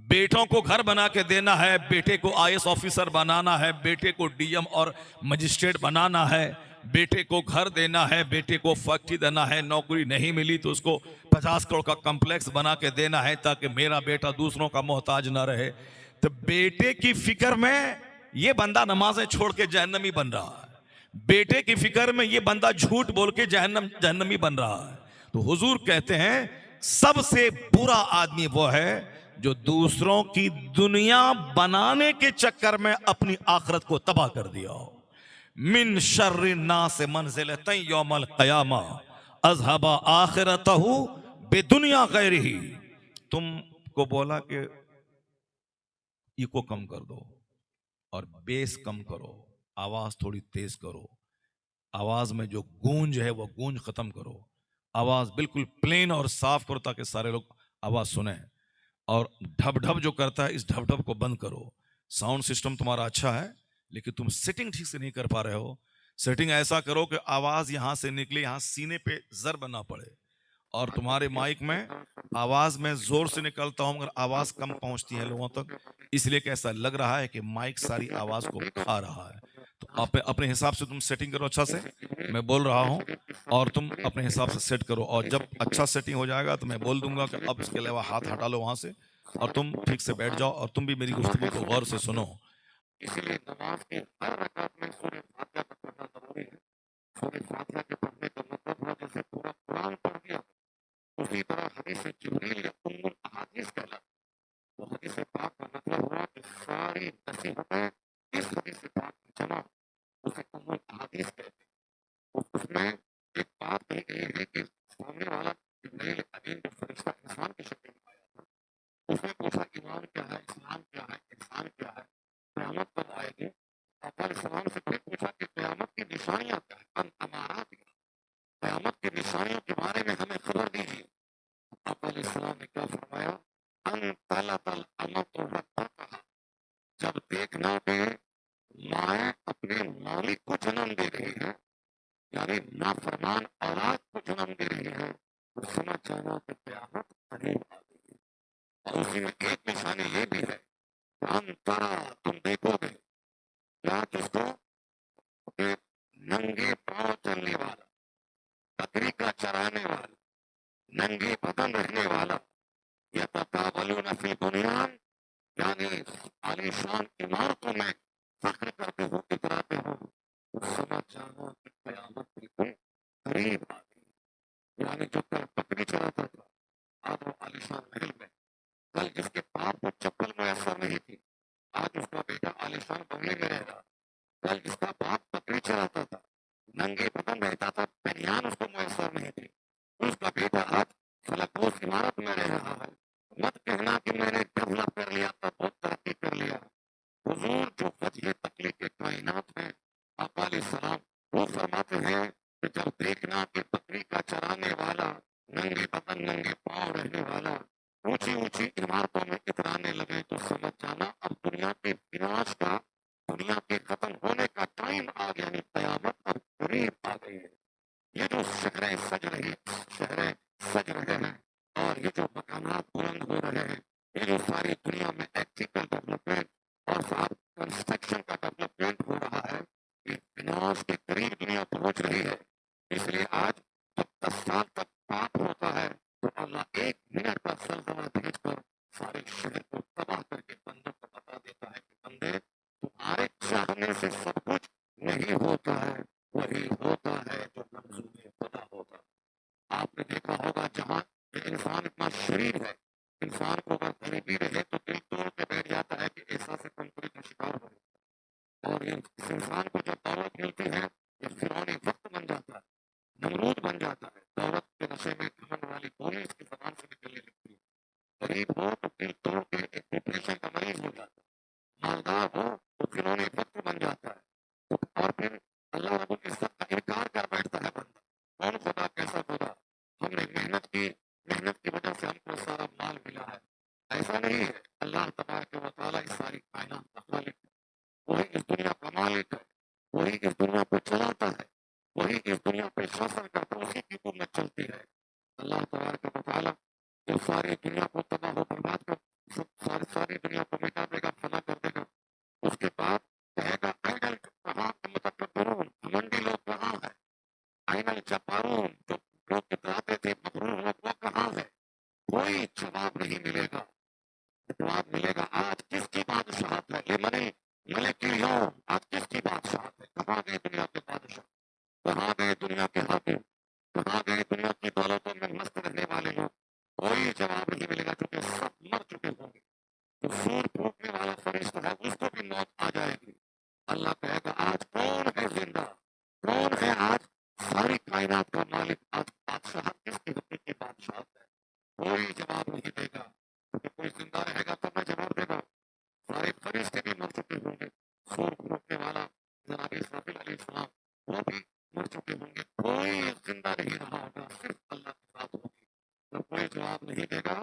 बेटों को घर बना के देना है, बेटे को IAS ऑफिसर बनाना है, बेटे को DM और मजिस्ट्रेट बनाना है, बेटे को घर देना है, बेटे को फैक्ट्री देना है, नौकरी नहीं मिली तो उसको 50 करोड़ का कॉम्प्लेक्स बना के देना है ताकि मेरा बेटा दूसरों का मोहताज ना रहे। तो बेटे की फिक्र में ये बंदा नमाजें छोड़ के जहन्नमी बन रहा है। बेटे की फिक्र में ये बंदा झूठ बोल के जहन्नमी बन रहा है। तो हुजूर कहते हैं सबसे बुरा आदमी वो है जो दूसरों की दुनिया बनाने के चक्कर में अपनी आखिरत को तबाह कर दिया हो। मिन शर्रि नास मंजिलतै यौमल क़यामा अज़हबा आखिरतहु बेदुनिया गैरिही। तुमको बोला कि इको कम कर दो और बेस कम करो, आवाज थोड़ी तेज करो, आवाज में जो गूंज है वो गूंज खत्म करो, आवाज बिल्कुल प्लेन और साफ करो ताकि सारे लोग आवाज सुने। और ढब ढब जो करता है इस ढब ढब को बंद करो। साउंड सिस्टम तुम्हारा अच्छा है लेकिन तुम सेटिंग ठीक से नहीं कर पा रहे हो। सेटिंग ऐसा करो कि आवाज यहां से निकले, यहां सीने पे जर ना पड़े। और तुम्हारे माइक में आवाज में जोर से निकलता हूं मगर आवाज कम पहुंचती है लोगों तक, इसलिए कि ऐसा लग रहा है कि माइक सारी आवाज को खा रहा है। तो अपने अपने हिसाब से तुम सेटिंग करो अच्छा से, मैं बोल रहा हूं और तुम अपने हिसाब से सेट करो। और जब अच्छा सेटिंग हो जाएगा तो मैं बोल दूंगा कि अब इसके अलावा हाथ हटा लो वहां से और तुम ठीक से बैठ जाओ और तुम भी मेरी गुफ्तगू को गौर से सुनो। इसीलिए नमाज के हर रकात में सूरह फातिहा का पढ़ना जरूरी है। सूरह फातिहा के पढ़ने का मतलब है जैसे पूरा कुरान पढ़ दिया, उसी तरह हदीस जिब्रील या उम्मुल अहादीस कहलाता है। तो हदीस पाक का मतलब हुआ कि सारी नसीहतें इस हदीस पाक में जमा, उसे उम्मुल अहादीस कहते हैं। तो उसमें एक बात कही गई है कि सामने वाला जिब्रील अमीन जो फरिश्ता इंसान की शक्ल में आया था, उसने पूछा ईमान क्या है, इस्लाम क्या है, इंसान क्या है, क़यामत कब आएगी। आका अलैहिस्सलाम से फिर पूछा कि क़यामत की निशानियां क्या है, अन अमारात, क़यामत की निशानियों के बारे में हमें खबर दीजिए। आका अलैहिस्सलाम ने क्या फरमाया, अन तलतल अमतु रब्बतहा, जब देखना कि माए अपने मालिक को जन्म दे रही है, यानी नाफरमान औलाद को जन्म दे रही है, तो समझ जाना कि क़यामत करीब आ गई है। और उसी में एक निशानी ये भी है, अन तरा, तुम देखोगे क्या किसको, कि नंगे पांव चलने वाला, बकरी का चराने वाला, नंगे बदन रहने वाला, यततावलून फी बुनियान, यानी आलीशान इमारतों में फख्र करते हो, इतराते हो, तो समझ जाना कि क़यामत बिल्कुल करीब आ गई। यानी जो कल बकरी चराता था आज वो आलीशान महल में, कल जिसके पाँव को चप्पल मैसर नहीं थी आज उसका बेटा आलीशान बंगले में रह रहा, कल जिसका बाप बकरी चराता था, नंगे बदन रहता था, बनियान उसको मैसर नहीं थी, उसका बेटा आज फलकपोश इमारत में रह रहा है। मत कहना कि मैंने डेवलप कर लिया था, बहुत तरक्की कर लिया। हुजूर जो वजह तकलीफ कायनात है, आका अलैहिस्सलाम वो फरमाते हैं कि जब देखना कि बकरी का चराने वाला, नंगे बदन नंगे पाँव रहने वाला ऊंची ऊंची इमारतों में इतराने लगे, तो समझ जाना अब दुनिया के विनाश का, दुनिया के खत्म होने का टाइम आ गया, यानी कयामत अब करीब आ गई है। ये जो शहरें सज रही, शहरें सज रहे हैं और ये जो मकानात बुलंद हो रहे हैं, ये जो सारी दुनिया में टेक्निकल डेवलपमेंट और साथ कंस्ट्रक्शन का डेवलपमेंट हो रहा है, ये विनाश के करीब दुनिया पहुंच रही है। इसलिए आज जब 10 साल तक पाप होता है तो अल्लाह 1 मिनट का सल्तनत भेजकर सारे शहर को तबाह करके बंदों को बता देता है कि बंदे तुम्हारे चाहने से सब कुछ नहीं होता है, वही होता है जो मंजूर खुदा होता है। आपने देखा होगा जहाँ इंसान इतना शरीर है, इंसान को अगर गरीबी रहे तो दिल तोड़ के बैठ जाता है कि ऐसा से कमजोरी का शिकार हो, और इस इंसान को जब दौलत मिलती है ये फिरौनी वक्त बन जाता है, नमरूद बन जाता है, दौलत के नशे में घमंड वाली बोली इसकी जबान से निकलने लगती है। गरीब हो तो दिल तोड़ के एक डिप्रेशन का मरीज हो जाता है, मालदार हो तो फिरौनी वक्त बन जाता है, फरिश्ता है उसको भी मौत आ जाएगी। अल्लाह कहेगा आज कौन है जिंदा, कौन है आज सारी कायनात का मालिक, आज बादशाह किसकी हकीकी बादशाह है। कोई जवाब नहीं देगा, क्योंकि कोई जिंदा रहेगा तो मैं जवाब देगा। सारे फरिश्ते भी मर चुके होंगे, सूर को रोकने वाला जनाब इसराफिल अलैहिस्सलाम वो भी मर चुके होंगे, कोई जिंदा नहीं रहा होगा, सिर्फ अल्लाह की बात होगी। तो कोई जवाब नहीं देगा,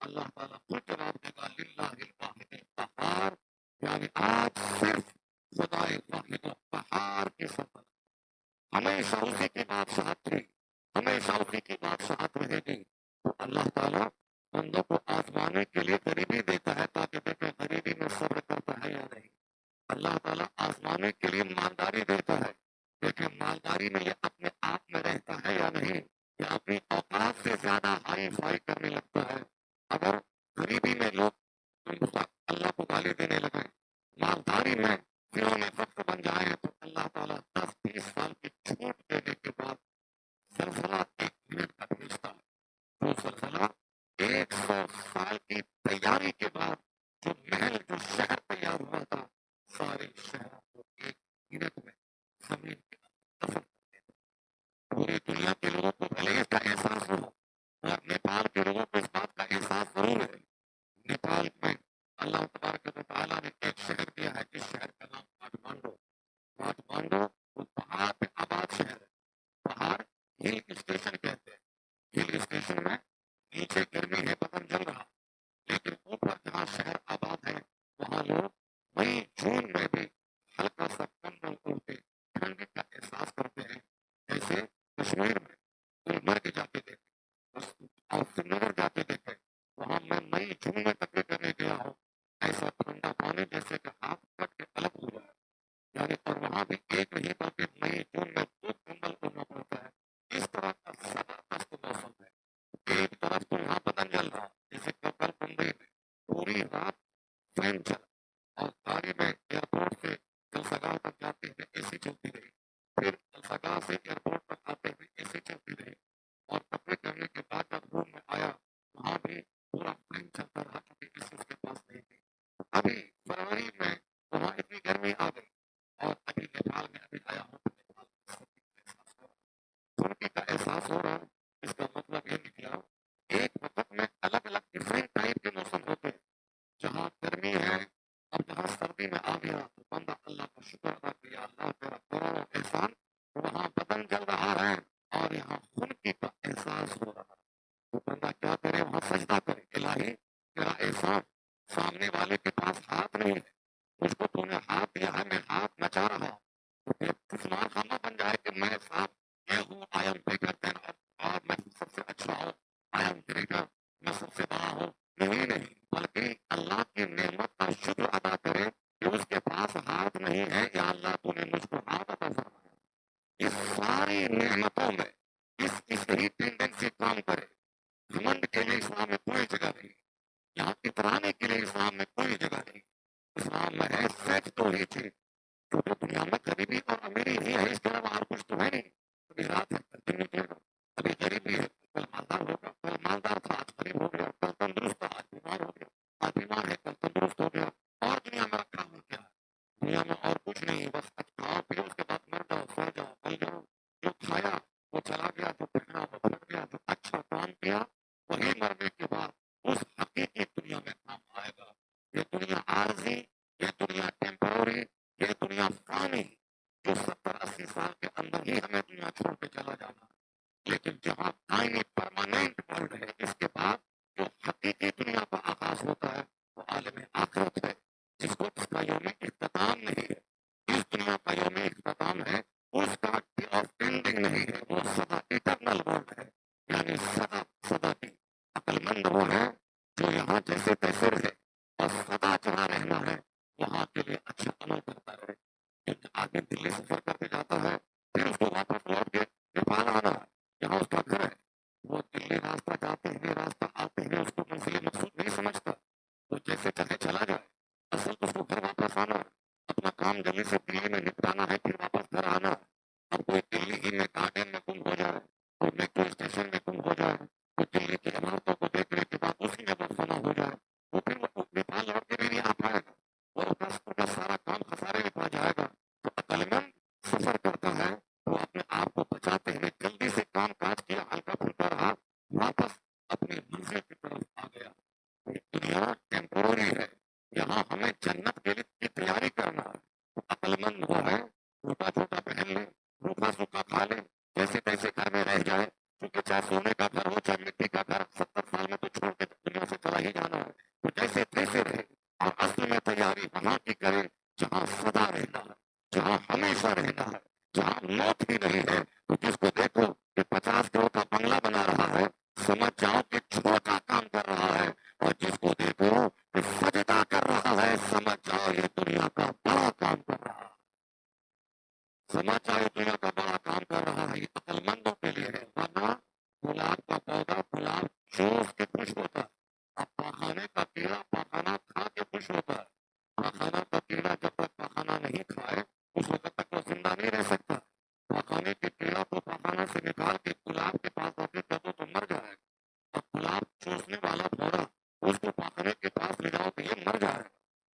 अल्लाह ताला खुद जवाब देगा लिल्लाहिल वाहिदिल कहार, यानी आज सिर्फ खुदाए वाहिद कहार की सफल हमेशा उसी की बादशाहत थी, हमेशा उसी की बादशाहत रहेगी। तो अल्लाह ताला बंदों को आजमाने के लिए गरीबी देता है ताकि देखे गरीबी में सब्र करता है या नहीं। अल्लाह ताला आजमाने के लिए मालदारी देता है, लेकिन मालदारी में ये अपने आप में रहता है या नहीं, या अपनी औकात से ज्यादा हाई फाई करने लगता है। अगर गरीबी में लोग अल्लाह को गाली देने लगे, मालदारी में फिर में वक्त बन जाए तो अल्लाह ताला 10-20 साल की छूट देने के बाद जलजला 1 मिनट का भेजता है। वो जलजला 100 साल की तैयारी के बाद जो महल जो शहर तैयार हुआ था, सारे शहरों को 1 मिनट में जमीन के अंदर दफन कर देता। पूरी दुनिया के लोगों को भले इसका एहसास हो, और नेपाल के लोगों को इस बात का एहसास जरूर है। नेपाल में अल्लाह तबारक व तआला ने एक शहर दिया है, जिस शहर का नाम काठमांडू। काठमांडू वो पहाड़ पे आबाद शहर है। पहाड़ हिल स्टेशन कहते हैं। हिल स्टेशन में नीचे गर्मी है, पतंग चल रहा, लेकिन ऊपर जहाँ शहर आबाद है वहाँ लोग मई जून में भी हल्का सा कंबल ओढ़ के ठंड का एहसास करते हैं। जैसे कश्मीर में गुलमर्ग जाके देखे और श्रीनगर जाके देखे, वहाँ मैं मई जून में तक करने गया हूँ। ऐसा ठंडा पानी जैसे कि हाथ कट के अलग हो जाए, यानी और वहाँ भी एक नहीं बल्कि मई जून में 2 कंबल ओढ़ना पड़ता है। इस तरह का जबरदस्त मौसम है। एक तरफ तो यहाँ पतंग जल रहा, जैसे कल मुंबई में पूरी रात फैन चला, और गाड़ी में एयरपोर्ट से जलसगाह तक जाते हुए एसी चलती रही, फिर जलसगाह से एयरपोर्ट तक आते हुए एसी चलती रही, और कपड़े करने के बाद जब रूम में आया वहाँ भी पूरा फैन चलता रहा, क्योंकि एसी उसके पास नहीं थी। अभी फरवरी में वहाँ इतनी गर्मी आ गई, और अभी नेपाल में अभी आया हूँ तो नेपाल में सर्दी का एहसास हो रहा है। इसका मतलब ये निकला एक वक्त में अलग अलग डिफरेंट टाइप के मौसम होते हैं। जहाँ गर्मी है और जहाँ सर्दी में आ गया तो बंदा अल्लाह का शुक्र अदा किया, अल्लाह तेरा करोड़ों एहसान, वहाँ बदन जल रहा है और यहाँ खुनकी का एहसास हो रहा है। तो बंदा क्या करे, वहाँ सजदा करे, इलाही तेरा एहसान, सामने वाले के पास हाथ नहीं है, मुझको तूने हाथ दिया है, मैं हाथ नचा रहा हूँ, तो फिर दुश्मन खाना बन जाए कि मैं साथ मैं हूँ, आई एम बिगर देन, और मैं सबसे अच्छा हूँ, आई एम ग्रेटर, मैं सबसे बड़ा हूँ। नहीं नहीं, बल्कि अल्लाह की नेमत का शुक्र अदा करे कि उसके पास हाथ नहीं है, या अल्लाह तूने मुझको हाथ अदा फरमाया। इस सारी नेमतों में इस ही टेंडेंसी काम करे। घमंड के लिए इस्लाम में कोई जगह नहीं, यहाँ इतराने के लिए इस्लाम में कोई जगह नहीं। इस्लाम में है सच तो ही चीज, तो दुनिया में गरीबी और अमीरी ही है, इसके अलावा और कुछ तो है नहीं। अभी रात है, कल दिन निकलेगा, अभी गरीबी है, कल मालदार होगा, कल मालदार था आज गरीब हो गया, कल तंदुरुस्त था आज बीमार हो गया, आज बीमार है कल तंदुरुस्त हो गया। और दुनिया में रखा हुआ क्या है? दुनिया में और कुछ नहीं, बस खाओ पियो, उसके बाद मर जाओ, सो जाओ, मर जाओ। जो खाया वो चला गया, जो पहना वो बदल गया, जो अच्छा काम किया वही मरने के बाद उस हकीकी दुनिया में काम आएगा। ये दुनिया आरजी, ये दुनिया टेम्पररी, ये दुनिया फानी, जो 70-80 साल के अंदर ही हमें दुनिया छोड़ के चला जाना। लेकिन जहाँ दायमी परमानेंट वर्ल्ड है, इसके बाद जो हकीकी दुनिया का आगाज होता है वो आलम आखिरत है, जिसको इसका यौम इख्तिताम नहीं है। इस दुनिया का यौम इख्तिताम है, उसका डे ऑफ एंडिंग नहीं है, वो सदा इटरनल वर्ल्ड है, यानी सदा सदा की। अक्लमंद वो है जो यहाँ जैसे तैसे रहे और सदा जहाँ रहना है वहाँ के लिए अच्छा अमल करता रहे। एक आदमी दिल्ली सफर करके जाता है, फिर उसको वापस लौट के नेपाल आना है, यहाँ उसका घर है, वो दिल्ली रास्ता जाते हुए रास्ता आते हुए उसको मंजिल मकसूद नहीं समझता, तो जैसे चाहे चला जाए, असल उसको घर वापस आना है, अपना काम जल्दी से दिल्ली में निपटाना है, फिर वापस घर आना है। अब कोई दिल्ली ही में गार्डन में गुम हो जाए, कोई मेट्रो स्टेशन में गुम हो जाए, कोई दिल्ली की इमारतों को देखने के बाद उसी में दफना हो जाए, तो फिर वो नेपाल लौट के भी नहीं आ पाएगा। जहाँ हमें जन्नत के लिए की तैयारी करना है। तो अक्लमंद वो है, टूटा छोटा पहन ले, रूखा सूखा खा ले, जैसे तैसे घर में रह जाए, क्योंकि चाहे सोने का घर हो चाहे मिट्टी का घर, 70 साल में तो छोड़ के दुनिया से चला ही जाना है। तो जैसे तैसे रहे और असल में तैयारी वहां की करे जहाँ सदा रहना है, जहाँ हमेशा रहना है, जहाँ मौत ही नहीं है। तो जिसको देखो कि 50 करोड़ का बंगला बना रहा है, समझ जाओ कि छोटा काम कर रहा है। और जिसको देखो कि सजदा कर रहा है, समझ जाओ ये दुनिया का बड़ा काम कर रहा है। समझ जाओ ये दुनिया का बड़ा काम कर रहा है। ये अक्लमंदों के लिए है, वरना गुलाब का पौधा गुलाब चूस के खुश होता है, अब पाखाने का कीड़ा पाखाना खा के खुश होता है। पाखाना का कीड़ा जब तक पाखाना नहीं खाए उस वक्त तक वो जिंदा नहीं रह सकता। पाखाने के कीड़ा को पाखाना से निकाल के गुलाब के पास रख दो तो मर जाएगा। अब गुलाब चूसने वाला पौधा उसको पाखने के पास ले जाओ तो ये मर जाएगा।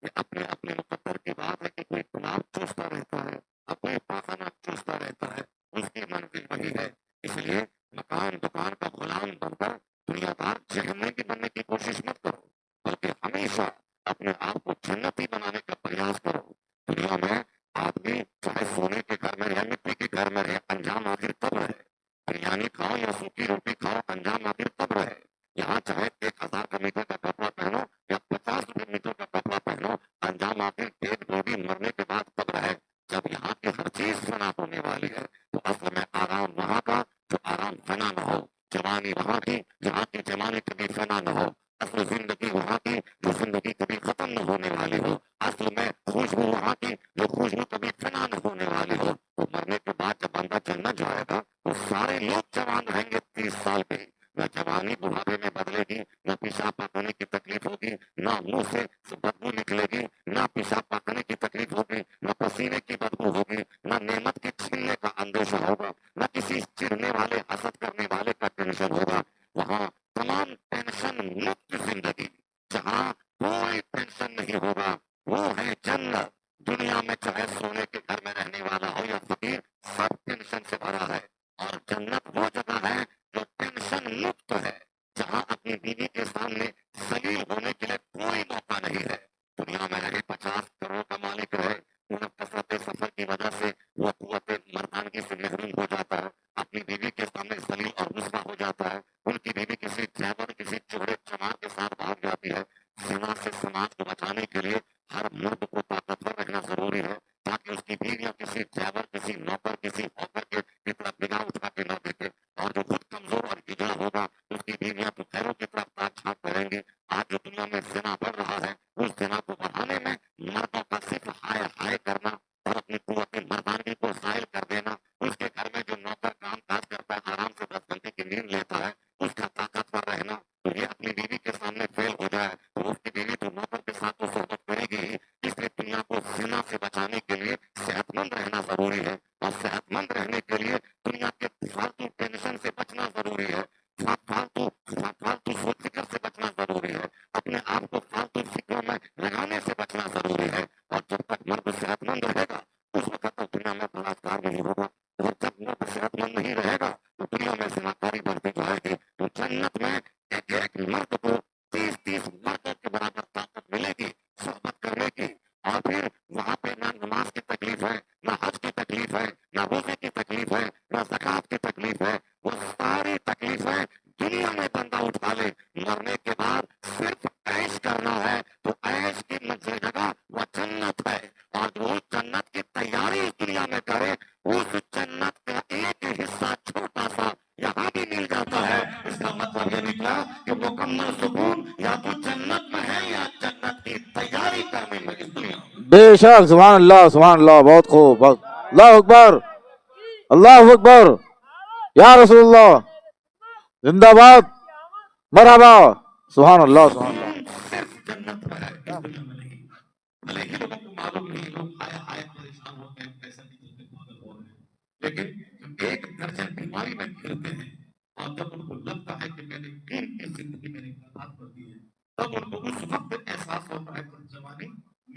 ये अपने अपने मुकद्दर की बात है कि कोई गुलाब चूसता रहता है और कोई पाखना चूसता रहता है, उसकी मंजिल वही है। इसलिए मकान दुकान का गुलाम बनकर दुनियादार जहन्नमी की बनने की कोशिश मत करो, बल्कि हमेशा अपने आप को जन्नती बनाने का प्रयास करो। दुनिया में आदमी चाहे सोने के घर में या मिट्टी के घर में रहे, अंजाम आखिर तब रहे। बिरयानी खाओ या सूखी रोटी खाओ, अंजाम आखिर तब रहे। यहाँ चाहे 1000 का मीटर का कपड़ा पहनो या 50 रुपए मीटर का कपड़ा पहनो, अंजाम आखिर पेट बॉडी मरने के बाद तब रहे। जब यहाँ की हर चीज फना होने वाली है, तो असल में आराम वहाँ का जो आराम फना न हो, जवानी वहाँ की जहाँ की जवानी कभी फना न हो, असल जिंदगी वहाँ की जो जिंदगी कभी खत्म न होने वाली हो, असल में खुशबू वहाँ की जो खुशबू कभी फना न होने वाली हो। तो मरने के बाद जब बंदा जन्नत जाएगा तो सारे लोग जवान रहेंगे 30 साल के। न जवानी बुढ़ापे में बदलेगी, न पेशाब पाखने की तकलीफ होगी, न मुंह से बदबू निकलेगी, न पेशाब पाखने की तकलीफ होगी, न पसीने की बदबू होगी, न नेमत के छीनने का अंदेशा होगा, न किसी चिढ़ने वाले हसद करने वाले का टेंशन होगा। वहाँ तमाम टेंशन मुक्त जिंदगी, जहाँ कोई टेंशन नहीं होगा, वो है जन्नत। दुनिया में चाहे सोने के घर में रहने वाला हो या फकीर, सब टेंशन से भरा है। और जन्नत वो जगह है जो टेंशन मुक्त है, जहाँ अपनी बीवी के सामने जलील होने के लिए कोई मौका नहीं है। दुनिया में रहे 50 करोड़ का मालिक रहे, उन कसरत सफर की वजह से वो कुव्वत मर्दानगी से महरूम हो जाता है, अपनी बीवी के सामने जलील और रुस्वा हो जाता है। उनकी बीवी किसी ड्राइवर किसी चोरे चमार के साथ भाग जाती है। जिना से समाज को बचाने के लिए हर मर्द को ताकतवर रहना जरूरी है, ताकि उसकी बीवियां किसी ड्राइवर किसी नौकर किसी हॉकर की तरफ निगाह उठा के न देखे। और जो खुद कमजोर और हिजड़ा होगा उसकी बीवियां तो खैरों की तरफ ताक झांक करेंगी। आज जो दुनिया में जिना बढ़ रहा है, उस जिना को बढ़ाने में मर्दों का सिर्फ हाय हाय करना और अपनी कुव्वत मर्दानगी को जाहिर कर देना। उसके घर में जो नौकर काम काज करता है, आराम से 10 घंटे की नींद लेता है, उसका ताकतवर रहना, तो ये अपनी बीवी के सामने फेल हो जाए तो उसकी बीवी तो नौकर के साथ तो सोहबत करेगी ही। इसलिए दुनिया को जिना से बचाने के लिए सेहतमंद रहना जरूरी है, और सेहतमंद रहने के लिए दुनिया के फालतू टेंशन से बचना जरूरी है, फालतू फालतू सोच फिक्र से बचना जरूरी है, अपने आप को फालतू फिक्रों में लगाने से बचना जरूरी है। और जब तक मर्द सेहतमंद रहेगा उस वक्त तक दुनिया में बलात्कार नहीं होगा, और जब मर्द सेहतमंद नहीं रहेगा तो दुनिया में जिनाकारी बढ़ती जाएगी। तो जन्नत में एक एक मर्द को 30-30 मर्दों के बराबर ताकत मिलेगी सोहबत करने की। और फिर वहां पे ना नमाज की तकलीफ है, ना हज की तकलीफ है, ना रोजे की तकलीफ है, ना ज़कात की तकलीफ है। वो सारी तकलीफें दुनिया में बंदा उठा ले, मरने के बाद सिर्फ ऐश करना है। तो ऐश की मंजिल जगह वह जन्नत है, और जो उस जन्नत की तैयारी इस दुनिया में करे, उस जन्नत का एक हिस्सा छोटा सा यहाँ भी मिल जाता है। इसका मतलब ये निकला कि मुकम्मल सुकून या तो जन्नत में है या जन्नत की तैयारी करने में इस दुनिया में। बेशक सुभान अल्लाह बहुत खूब अल्लाह अकबर या रसूलुल्लाह जिंदाबाद मरहबा सुभान अल्लाह सुकून सिर्फ जन्नत में है, इस दुनिया में नहीं। भले ही लोगों को मालूम नहीं, लोग हाय हाय परेशान होते हैं, पैसे नहीं देते, पागल हो रहे हैं, लेकिन जब एक दर्जन बीमारी में घिरते हैं और जब उनको लगता है कि मैंने कीमती जिंदगी मेरी बर्बाद कर दी है, तब उनको उस वक्त एहसास होता है जब जवानी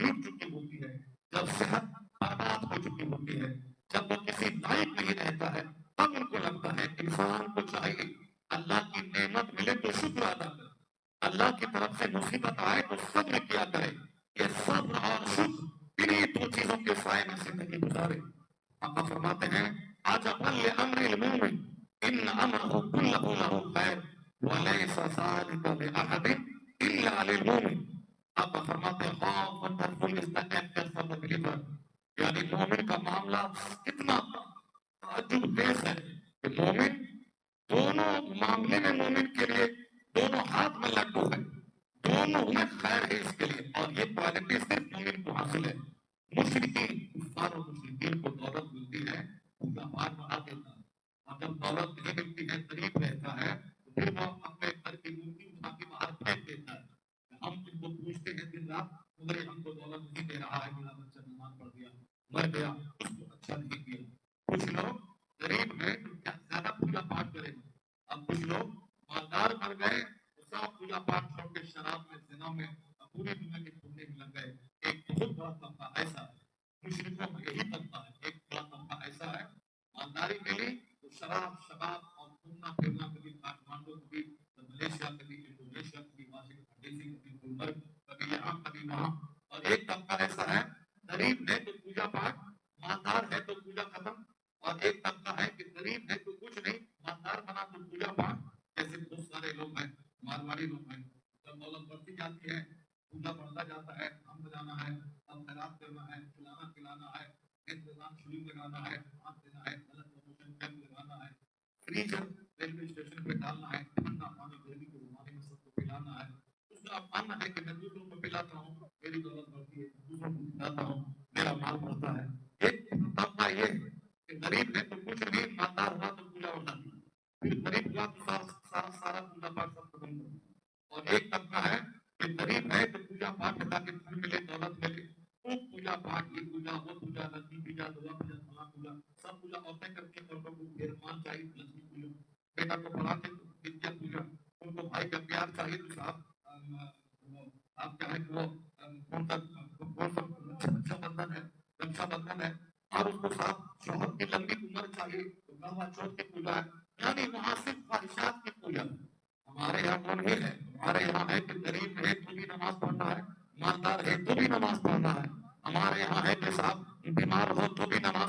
लुट चुकी होती है, जब सेहत बर्बाद हो चुकी होती है, जब वो किसी लायक नहीं रहता है, तब उनको लगता है इंसान को चाहिए अल्लाह की नेमत मिले तो शुक्र अदा करे, अल्लाह की तरफ से मुसीबत आए तो सब्र किया करे। ये सारे। आका फरमाते हैं आजा कुल्ल अम्रिल मोमिन इन अमरहु कुल्लहु लहु खैर व लैसा ज़ालिका लिअहदिन इल्ला लिल मोमिन। आका फरमाते हैं खौफ व तरफुल is the anchor for the believer, यानी मोमिन का मामला कितना ताज्जुब देश है कि मोमिन दोनों मामले में मोमिन के लिए दोनों हाथ में लड्डू है, दोनों में खैर है इसके लिए, और ये क्वालिटी सिर्फ मोमिन को हासिल है। मुशरिकीन कुफ्फार और मुशरिकीन को दौलत मिलती है, उनका हाथ बढ़ा देता है, और जब दौलत नहीं मिलती है, गरीब रहता है, तो फिर वो अपने घर की मूर्ति उठा के बाहर फेंक देता है। हम तुमको पूछते हैं दिन रात, मगर हमको दौलत नहीं दे रहा है, मेरा बच्चा बीमार पड़ गया, मर गया, उसको अच्छा नहीं किया। कुछ लोग गरीब हैं तो क्या ज्यादा पूजा पाठ करेंगे, अब कुछ लोग मालदार बन गए तो सब पूजा पाठ छोड़ के शराब में, जिना में, पूरी दुनिया के घूमने में लग गए। एक बहुत बड़ा तबका ऐसा है, मुश्रिकों में यही तबका है, एक बड़ा तबका ऐसा है, मालदारी मिली तो शराब शबाब और घूमना फिरना, कभी काठमांडू, कभी मलेशिया, कभी इंडोनेशिया, कभी वाशिंगटन डीसी, कभी गुलमर्ग, कभी यहाँ कभी वहाँ। और एक तबका ऐसा है, गरीब है तो पूजा पाठ, मालदार है तो पूजा खत्म। और एक तबका है कि गरीब है तो कुछ नहीं, मालदार बना तो पूजा पाठ। ऐसे बहुत सारे लोग हैं, मारवाड़ी लोग हैं, जब दौलत बढ़ती जाती है, पूजा बढ़ता जाता है, हम बजाना है, अब खैरात करना है, खिलाना खिलाना है, इंतजाम शुरू लगाना है, हाथ देना है, गलत प्रमोशन कैंप लगाना है, फ्रीजर रेलवे स्टेशन पे डालना है, ठंडा पानी गर्मी के जमाने में सबको पिलाना है। उसका मानना है कि मैं दूसरों को पिलाता हूँ, मेरी दौलत बढ़ती है, दूसरों को पिलाता हूँ, मेरा माल बढ़ता है। एक तबका ये कि गरीब है तो कुछ नहीं, मालदार हुआ तो पूजा हो जाती है, फिर गरीब हुआ तो सारा पूजा पाठ सब खत्म कर दिया। और एक तबका है कि गरीब है तो पूजा पाठ ताकि धन मिले, दौलत मिले, वो पूजा पाठ, ये पूजा, वो पूजा, लक्ष्मी पूजा, दुर्गा पूजा, फला पूजा, सब पूजा औरतें करके, औरतों को ढेर मान चाहिए तो लक्ष्मी पूजा, बेटा को पढ़ाते तो विद्या पूजा, उनको भाई का प्यार चाहिए तो साहब आप चाहे वो कौन सा रक्षाबंधन है, रक्षाबंधन है, और उसको साहब शोहर की लंबी उम्र चाहिए तो गरबा चौथ की पूजा है। यानी वहां सिर्फ ख्वाहिशात की पूजा। हमारे यहाँ कौन है, हमारे यहाँ है कि गरीब है तो भी नमाज पढ़ना है, मालदार है तो भी नमाज पढ़ना है। हमारे यहाँ है कि साहब बीमार हो तो भी नमाज